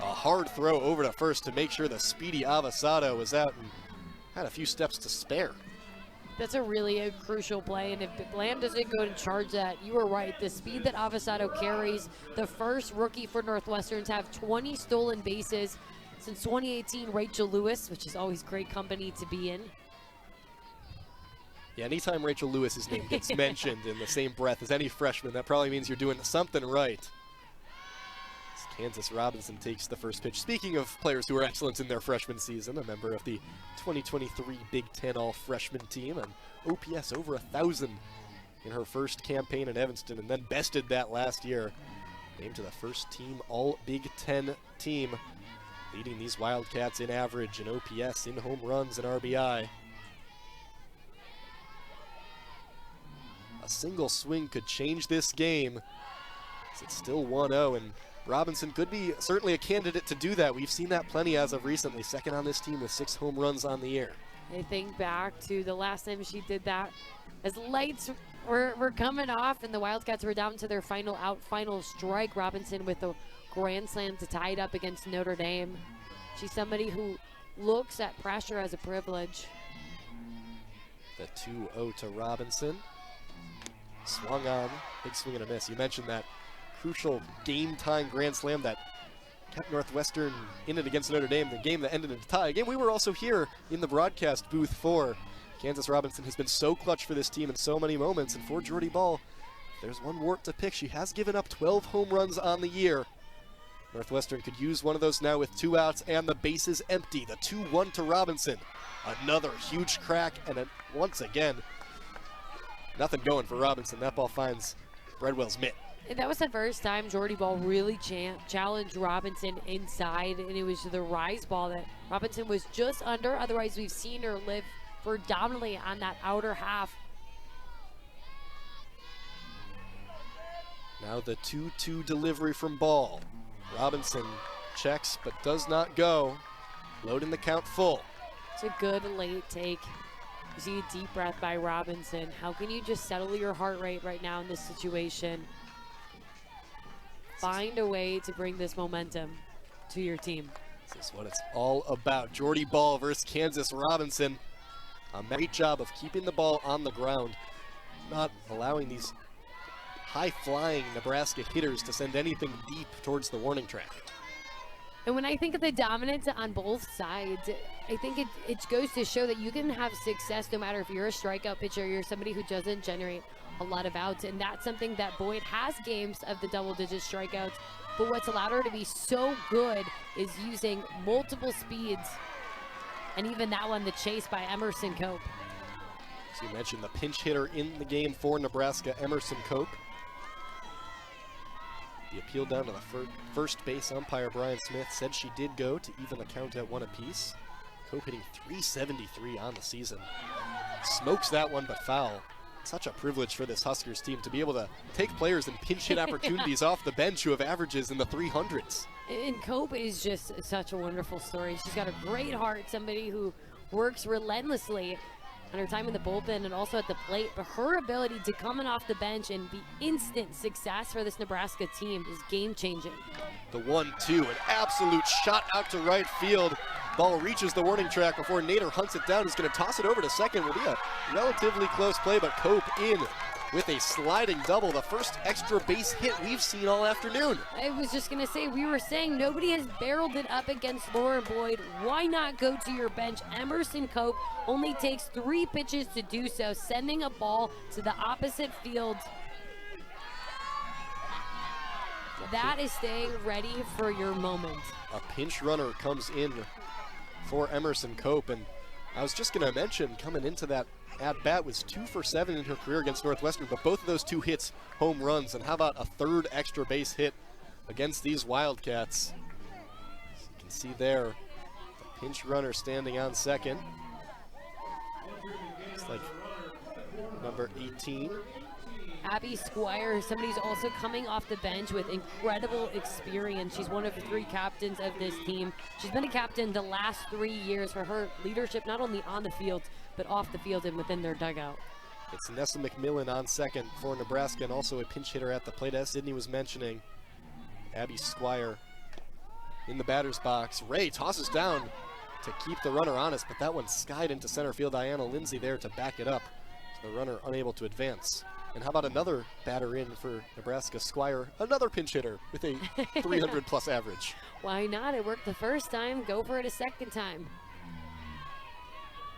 A hard throw over to first to make sure the speedy Avasado was out and had a few steps to spare. That's a really crucial play, and if Bland doesn't go to charge that, you are right. The speed that Avasado carries, the first rookie for Northwestern to have 20 stolen bases since 2018, Rachel Lewis, which is always great company to be in. Yeah, anytime Rachel Lewis's name gets mentioned in the same breath as any freshman, that probably means you're doing something right. As Kansas Robinson takes the first pitch. Speaking of players who are excellent in their freshman season, a member of the 2023 Big Ten All-Freshman team, and OPS over 1,000 in her first campaign in Evanston, and then bested that last year. Named to the first team All-Big Ten team, leading these Wildcats in average, in OPS, in home runs, and RBI. A single swing could change this game. It's still 1-0, and Robinson could be certainly a candidate to do that. We've seen that plenty as of recently. Second on this team with 6 home runs on the year. I think back to the last time she did that, as lights were coming off and the Wildcats were down to their final strike. Robinson with a grand slam to tie it up against Notre Dame. She's somebody who looks at pressure as a privilege. The 2-0 to Robinson. Swung on, big swing and a miss. You mentioned that crucial game-time grand slam that kept Northwestern in it against Notre Dame, the game that ended in a tie. A game we were also here in the broadcast booth for. Kansas Robinson has been so clutch for this team in so many moments, and for Jordy Ball, there's one wart to pick. She has given up 12 home runs on the year. Northwestern could use one of those now with 2 outs and the bases empty. The 2-1 to Robinson. Another huge crack, and once again, nothing going for Robinson. That ball finds Breadwell's mitt. And that was the first time Jordy Ball really challenged Robinson inside, and it was the rise ball that Robinson was just under. Otherwise, we've seen her live predominantly on that outer half. Now the 2-2 delivery from Ball. Robinson checks but does not go. Loading the count full. It's a good late take. You see a deep breath by Robinson. How can you just settle your heart rate right now in this situation? Find a way to bring this momentum to your team. This is what it's all about. Jordy Ball versus Kansas Robinson. A great job of keeping the ball on the ground, not allowing these high-flying Nebraska hitters to send anything deep towards the warning track. And when I think of the dominance on both sides, I think it goes to show that you can have success no matter if you're a strikeout pitcher or you're somebody who doesn't generate a lot of outs. And that's something that Boyd has games of the double-digit strikeouts. But what's allowed her to be so good is using multiple speeds. And even that one, the chase by Emerson Cope. So you mentioned the pinch hitter in the game for Nebraska, Emerson Cope. The appeal down to the first base umpire, Brian Smith, said she did go to even the count at 1 apiece. Cope hitting .373 on the season. Smokes that one, but foul. Such a privilege for this Huskers team to be able to take players and pinch hit opportunities off the bench who have averages in the 300s. And Cope is just such a wonderful story. She's got a great heart, somebody who works relentlessly on her time in the bullpen and also at the plate, but her ability to come in off the bench and be instant success for this Nebraska team is game-changing. The 1-2, an absolute shot out to right field. Ball reaches the warning track before Nader hunts it down. He's going to toss it over to second. Will be a relatively close play, but Cope in with a sliding double, the first extra base hit we've seen all afternoon. I was just going to say, we were saying nobody has barreled it up against Lauren Boyd. Why not go to your bench? Emerson Cope only takes 3 pitches to do so, sending a ball to the opposite field. That is staying ready for your moment. A pinch runner comes in for Emerson Cope, and I was just going to mention, coming into that at-bat was 2 for 7 in her career against Northwestern, but both of those 2 hits, home runs, and how about a 3rd extra base hit against these Wildcats? As you can see there, the pinch runner standing on second. Looks like number 18. Abby Squire, somebody who's also coming off the bench with incredible experience. She's one of the 3 captains of this team. She's been a captain the last 3 years for her leadership, not only on the field, but off the field and within their dugout. It's Nessa McMillan on second for Nebraska, and also a pinch hitter at the plate, as Sydney was mentioning. Abby Squire in the batter's box. Ray tosses down to keep the runner honest, but that one skied into center field. Diana Lindsay there to back it up, so the runner unable to advance. And how about another batter in for Nebraska, Squire, another pinch hitter with a 300-plus average. Why not? It worked the first time. Go for it a second time.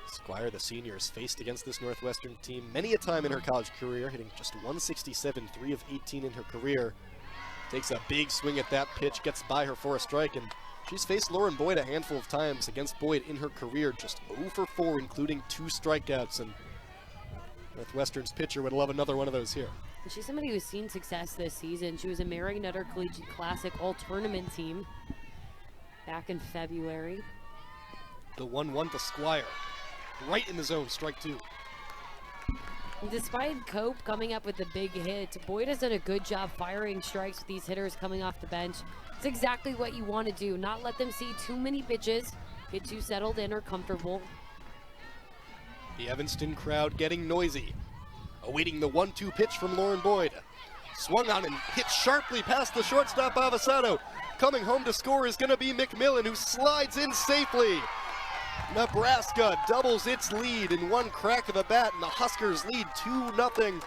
Squire, the senior, has faced against this Northwestern team many a time in her college career, hitting just 167, 3 of 18 in her career. Takes a big swing at that pitch, gets by her for a strike, and she's faced Lauren Boyd a handful of times against Boyd in her career, just 0 for 4, including 2 strikeouts, and Northwestern's pitcher would love another one of those here. And she's somebody who's seen success this season. She was a Mary Nutter Collegiate Classic All-Tournament team back in February. The 1-1 to Squire. Right in the zone, strike 2. And despite Cope coming up with the big hit, Boyd has done a good job firing strikes with these hitters coming off the bench. It's exactly what you want to do. Not let them see too many pitches, get too settled in or comfortable. The Evanston crowd getting noisy, awaiting the 1-2 pitch from Lauren Boyd. Swung on and hit sharply past the shortstop Avasado. Coming home to score is going to be McMillan, who slides in safely. Nebraska doubles its lead in one crack of the bat, and the Huskers lead 2-0,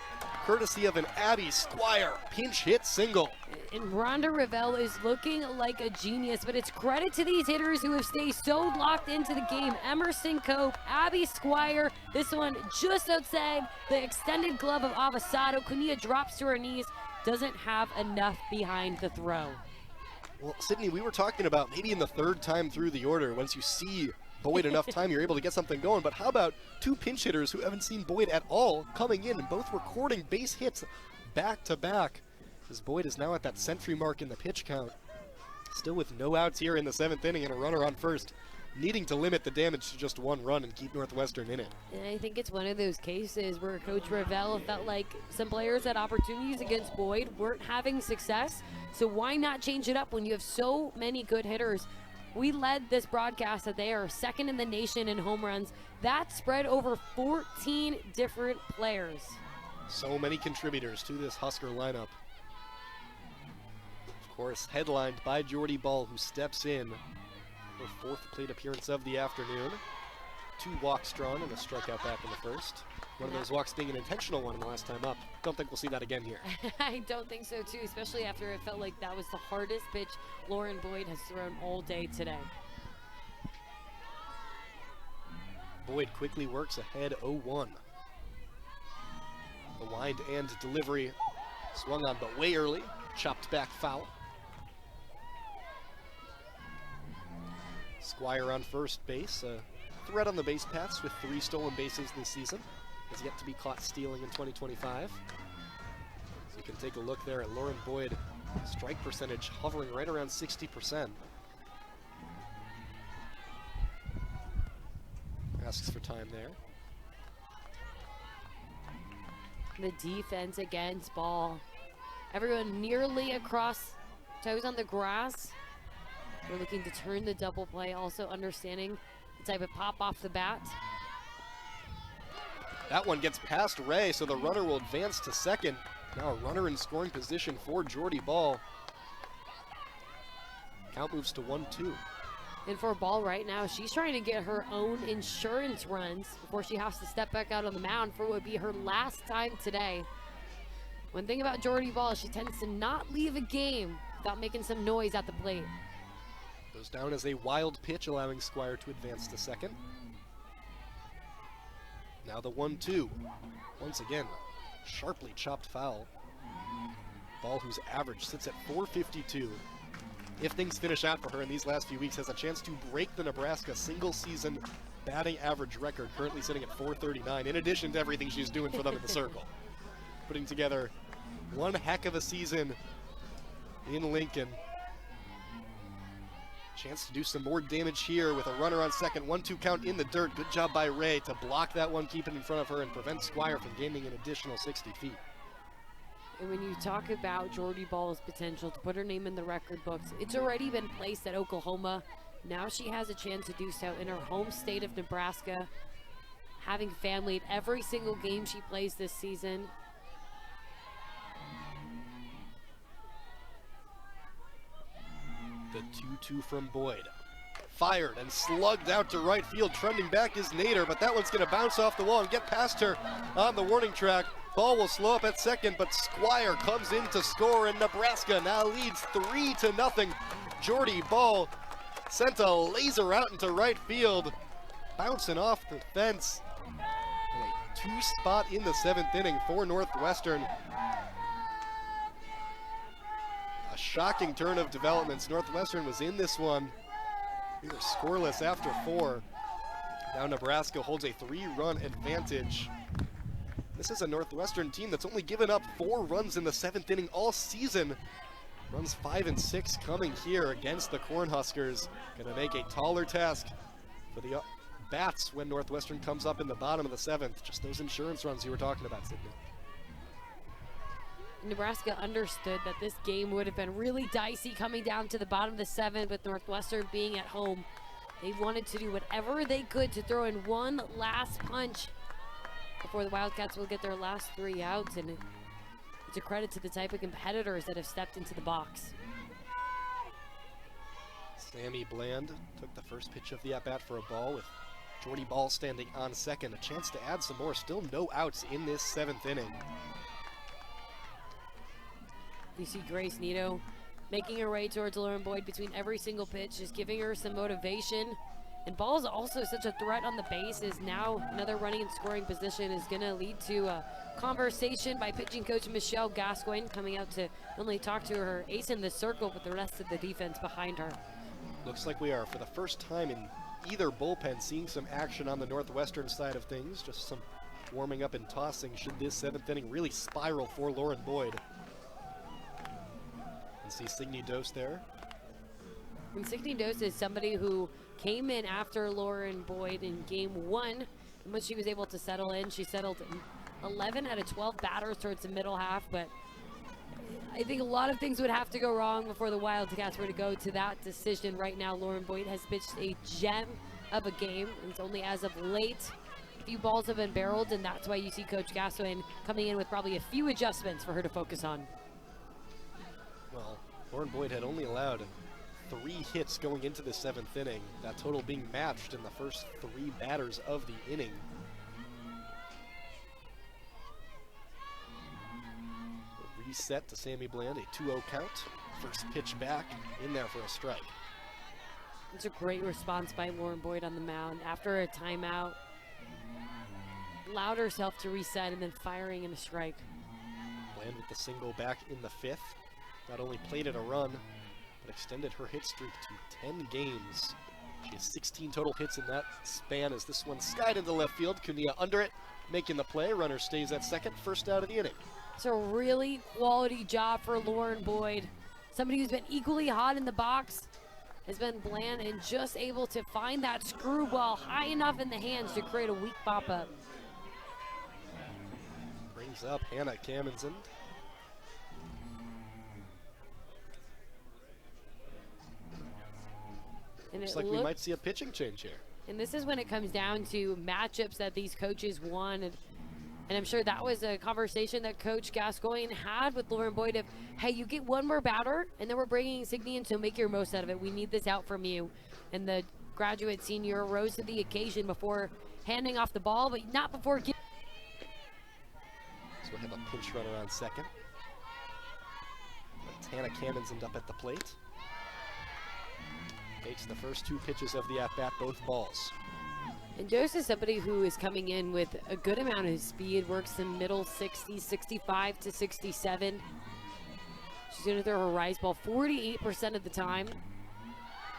courtesy of an Abby Squire pinch hit single. And Rhonda Revelle is looking like a genius, but it's credit to these hitters who have stayed so locked into the game. Emerson Cope, Abby Squire, this one just outside the extended glove of Avasado. Kunia drops to her knees, doesn't have enough behind the throw. Well, Sydney, we were talking about maybe in the 3rd time through the order, once you see Boyd enough time, you're able to get something going. But how about 2 pinch hitters who haven't seen Boyd at all coming in and both recording base hits back to back, as Boyd is now at that century mark in the pitch count. Still with no outs here in the 7th inning and a runner on first, needing to limit the damage to just 1 run and keep Northwestern in it. And I think it's one of those cases where Coach Revelle felt like some players had opportunities against Boyd weren't having success. So why not change it up when you have so many good hitters? We led this broadcast that they are 2nd in the nation in home runs. That spread over 14 different players. So many contributors to this Husker lineup. Of course, headlined by Jordy Ball, who steps in her 4th plate appearance of the afternoon. 2 walks drawn and a strikeout back in the first. One of those walks being an intentional one in the last time up. Don't think we'll see that again here. I don't think so too, especially after it felt like that was the hardest pitch Lauren Boyd has thrown all day today. Boyd quickly works ahead 0-1. The wind and delivery swung on, but way early. Chopped back foul. Squire on first base. Threat on the base paths with 3 stolen bases this season. Has yet to be caught stealing in 2025. So you can take a look there at Lauren Boyd. Strike percentage hovering right around 60%. Asks for time there. The defense against Ball. Everyone nearly across, toes on the grass. We're looking to turn the double play, also understanding the type of pop off the bat. That one gets past Ray, so the runner will advance to second. Now a runner in scoring position for Jordy Ball. Count moves to 1-2. And for Ball right now, she's trying to get her own insurance runs before she has to step back out on the mound for what would be her last time today. One thing about Jordy Ball, she tends to not leave a game without making some noise at the plate. Goes down as a wild pitch, allowing Squire to advance to second. Now the 1-2. Once again, sharply chopped foul. Ball, whose average sits at .452. If things finish out for her in these last few weeks, has a chance to break the Nebraska single-season batting average record, currently sitting at .439, in addition to everything she's doing for them in the circle. Putting together one heck of a season in Lincoln. Chance to do some more damage here with a runner on second. 1-2 count in the dirt. Good job by Ray to block that one, keep it in front of her, and prevent Squire from gaining an additional 60 feet. And when you talk about Jordy Ball's potential to put her name in the record books, it's already been placed at Oklahoma. Now she has a chance to do so in her home state of Nebraska, having family at every single game she plays this season. The 2-2 from Boyd. Fired and slugged out to right field. Trending back is Nader, but that one's going to bounce off the wall and get past her on the warning track. Ball will slow up at second, but Squire comes in to score, and Nebraska now leads 3-0. Jordy Ball sent a laser out into right field, bouncing off the fence. And a 2 spot in the 7th inning for Northwestern. A shocking turn of developments. Northwestern was in this one. We were scoreless after 4. Now Nebraska holds a 3-run advantage. This is a Northwestern team that's only given up 4 runs in the 7th inning all season. Runs 5 and 6 coming here against the Cornhuskers. Gonna make a taller task for the bats when Northwestern comes up in the bottom of the 7th. Just those insurance runs you were talking about, Sydney. Nebraska understood that this game would have been really dicey coming down to the bottom of the 7th with Northwestern being at home. They wanted to do whatever they could to throw in one last punch before the Wildcats will get their last 3 outs, and it's a credit to the type of competitors that have stepped into the box. Sammy Bland took the first pitch of the at-bat for a ball with Jordy Ball standing on second. A chance to add some more. Still no outs in this 7th inning. You see Grace Nito making her way towards Lauren Boyd between every single pitch, just giving her some motivation. And Ball is also such a threat on the bases. Now another running and scoring position is going to lead to a conversation by pitching coach Michelle Gascoigne, coming out to not only talk to her ace in the circle, but the rest of the defense behind her. Looks like we are, for the first time in either bullpen, seeing some action on the Northwestern side of things. Just some warming up and tossing should this 7th inning really spiral for Lauren Boyd. And see Signe Dose there. And Signe Dose is somebody who came in after Lauren Boyd in game 1. And when she was able to settle in, she settled 11 out of 12 batters towards the middle half. But I think a lot of things would have to go wrong before the Wildcats were to go to that decision. Right now, Lauren Boyd has pitched a gem of a game. And it's only as of late a few balls have been barreled, and that's why you see Coach Gascoigne coming in with probably a few adjustments for her to focus on. Well, Lauren Boyd had only allowed 3 hits going into the 7th inning. That total being matched in the first 3 batters of the inning. A reset to Sammy Bland, a 2-0 count. First pitch back, in there for a strike. It's a great response by Lauren Boyd on the mound. After a timeout, allowed herself to reset and then firing in a strike. Bland with the single back in the 5th. Not only plated a run, but extended her hit streak to 10 games. She has 16 total hits in that span as this one skied into left field. Cunha under it, making the play. Runner stays at second, first out of the inning. It's a really quality job for Lauren Boyd. Somebody who's been equally hot in the box has been Bland and just able to find that screwball high enough in the hands to create a weak pop-up. Brings up Hannah Kamensen. And Looks like we might see a pitching change here. And this is when it comes down to matchups that these coaches won. And I'm sure that was a conversation that Coach Gascoigne had with Lauren Boyd of, hey, you get one more batter, and then we're bringing Insignia in, so make your most out of it. We need this out from you. And the graduate senior rose to the occasion before handing off the ball, but not before giving. So we'll have a pinch runner on second. Hannah Kamensen up at the plate. Takes the first 2 pitches of the at-bat, both balls. And Dose is somebody who is coming in with a good amount of speed, works the middle 60s, 65 to 67. She's going to throw her rise ball 48% of the time.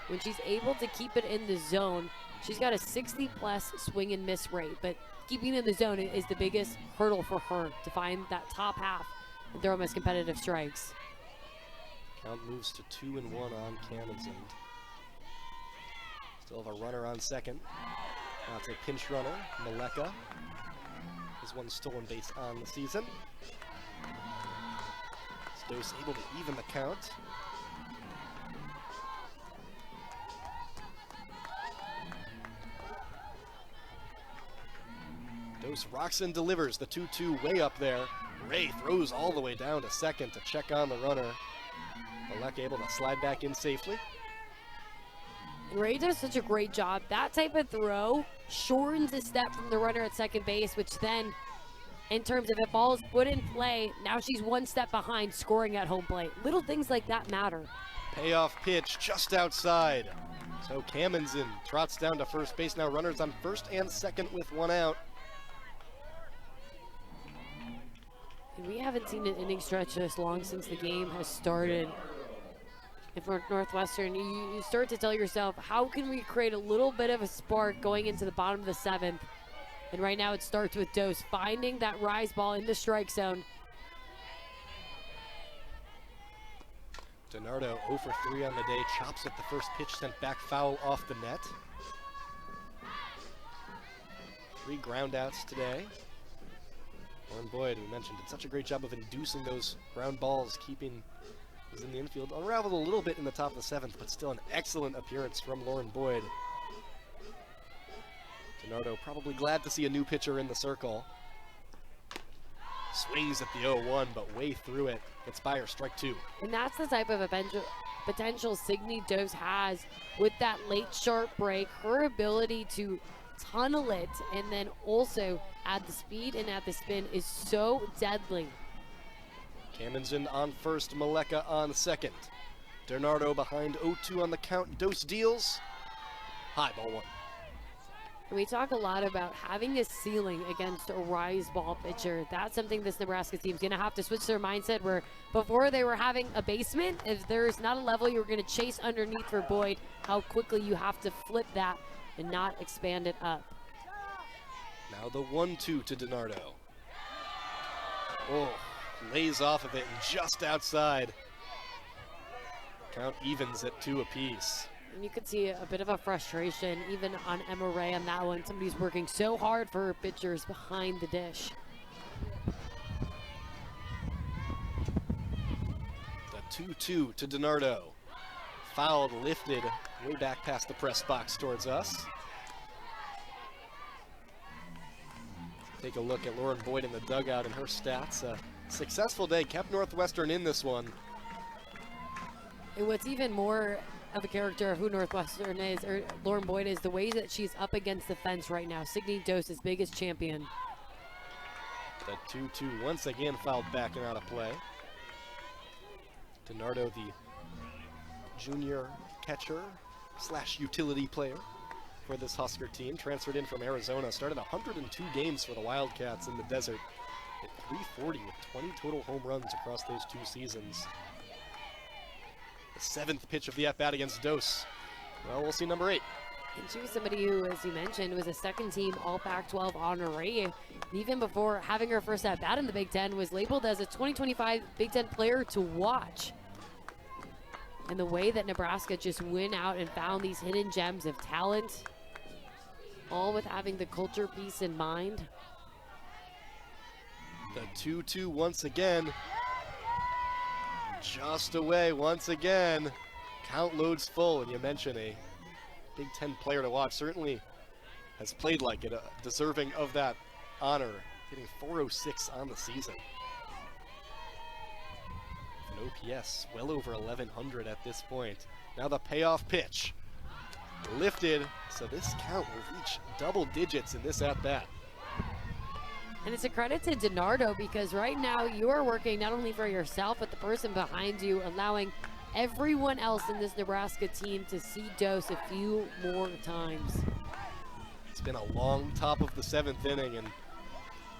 When she's able to keep it in the zone, she's got a 60-plus swing and miss rate. But keeping it in the zone is the biggest hurdle for her to find that top half and throw them as competitive strikes. Count moves to 2-1 on Kamensen. Still have a runner on second. Now it's a pinch runner, Maleka. Has 1 stolen base on the season. Dose able to even the count. Dose rocks and delivers the 2-2 way up there. Ray throws all the way down to second to check on the runner. Maleka able to slide back in safely. Ray does such a great job. That type of throw shortens a step from the runner at second base, which then, in terms of if ball is put in play, now she's 1 step behind scoring at home plate. Little things like that matter. Payoff pitch just outside. So Kamensen trots down to first base. Now runners on first and second with 1 out. And we haven't seen an inning stretch this long since the game has started. And for Northwestern, you start to tell yourself, how can we create a little bit of a spark going into the bottom of the 7th? And right now it starts with Dose finding that rise ball in the strike zone. DiNardo 0 for 3 on the day, chops at the first pitch, sent back foul off the net. 3 groundouts today. Lauren Boyd, we mentioned, did such a great job of inducing those ground balls, keeping those in the infield. Unraveled a little bit in the top of the 7th, but still an excellent appearance from Lauren Boyd. DiNardo probably glad to see a new pitcher in the circle. Swings at the 0-1, but way through it. Gets by her, strike 2. And that's the type of potential Signy Dose has with that late sharp break. Her ability to tunnel it and then also add the speed and add the spin is so deadly. Kamensen on first, Maleka on second. DiNardo behind 0-2 on the count. Dose deals. High ball 1. And we talk a lot about having a ceiling against a rise ball pitcher. That's something this Nebraska team's going to have to switch their mindset, where before they were having a basement, if there's not a level you're going to chase underneath for Boyd, how quickly you have to flip that and not expand it up. Now the 1-2 to DiNardo. Oh, lays off of it and just outside. Count evens at 2 apiece. And you could see a bit of a frustration even on Emma Ray on that one. Somebody's working so hard for her pitchers behind the dish. The 2-2 to DiNardo. Fouled, lifted, way back past the press box towards us. Take a look at Lauren Boyd in the dugout and her stats. A successful day, kept Northwestern in this one. And what's even more of a character of who Northwestern is, or Lauren Boyd is, the way that she's up against the fence right now. Signe Dose's biggest champion. The 2-2 once again fouled back and out of play. DiNardo, the junior catcher / utility player for this Husker team, transferred in from Arizona, started 102 games for the Wildcats in the desert at .340 with 20 total home runs across those 2 seasons. The 7th pitch of the at-bat against Dose. Well, we'll see number 8. And she was somebody who, as you mentioned, was a second-team All Pac-12 honoree. And even before having her first at-bat in the Big Ten, was labeled as a 2025 Big Ten player to watch. And the way that Nebraska just went out and found these hidden gems of talent, all with having the culture piece in mind. The 2-2 once again. Just away once again. Count loads full, and you mention a Big Ten player to watch. Certainly has played like it, deserving of that honor. Hitting .406 on the season. An OPS well over 1,100 at this point. Now the payoff pitch. Lifted, so this count will reach double digits in this at-bat. And it's a credit to DiNardo, because right now you are working not only for yourself, but the person behind you, allowing everyone else in this Nebraska team to see Dose a few more times. It's been a long top of the 7th inning, and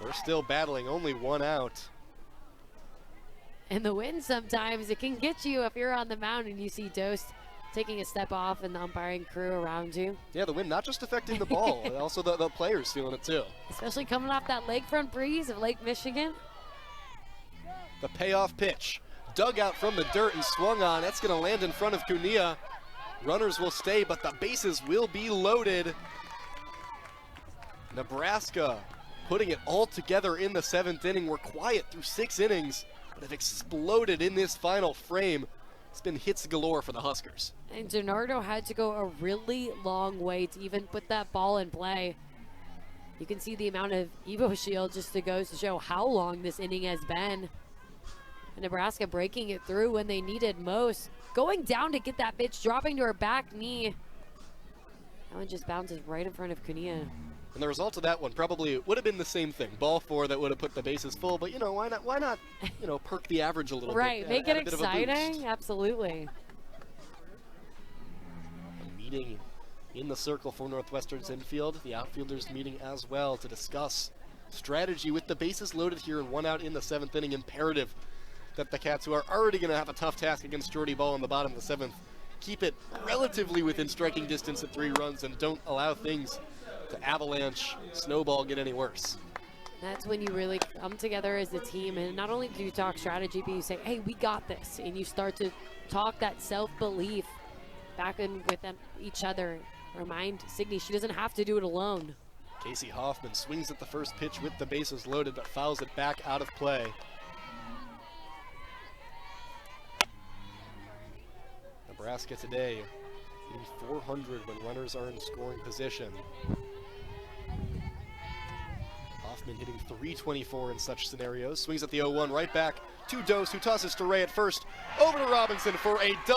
we're still battling, only 1 out. And the wind sometimes, it can get you if you're on the mound and you see Dose taking a step off and the umpiring crew around you. Yeah, the wind not just affecting the ball, also the players feeling it too. Especially coming off that lakefront breeze of Lake Michigan. The payoff pitch, dug out from the dirt and swung on. That's going to land in front of Cunha. Runners will stay, but the bases will be loaded. Nebraska putting it all together in the 7th inning. We're quiet through 6 innings, but have exploded in this final frame. It's been hits galore for the Huskers. And DiNardo had to go a really long way to even put that ball in play. You can see the amount of Evo Shield just goes to show how long this inning has been. And Nebraska breaking it through when they needed most. Going down to get that pitch, dropping to her back knee. That one just bounces right in front of Cunha. And the result of that one probably would have been the same thing. Ball 4 that would have put the bases full, but why not, perk the average a little right, bit. Make it a bit of a exciting, boost. absolutely. A meeting in the circle for Northwestern's infield. The outfielders meeting as well to discuss strategy with the bases loaded here and 1 out in the 7th inning. Imperative that the Cats, who are already going to have a tough task against Jordy Ball in the bottom of the 7th, keep it relatively within striking distance at 3 runs and don't allow things to avalanche, snowball, get any worse. That's when you really come together as a team, and not only do you talk strategy, but you say, hey, we got this, and you start to talk that self-belief back in with them, each other. Remind Signe she doesn't have to do it alone. Casey Hoffman swings at the first pitch with the bases loaded, but fouls it back out of play. Nebraska today hitting .400 when runners are in scoring position. Hoffman hitting .324 in such scenarios. Swings at the 0-1 right back to Dose, who tosses to Ray at first. Over to Robinson for a double.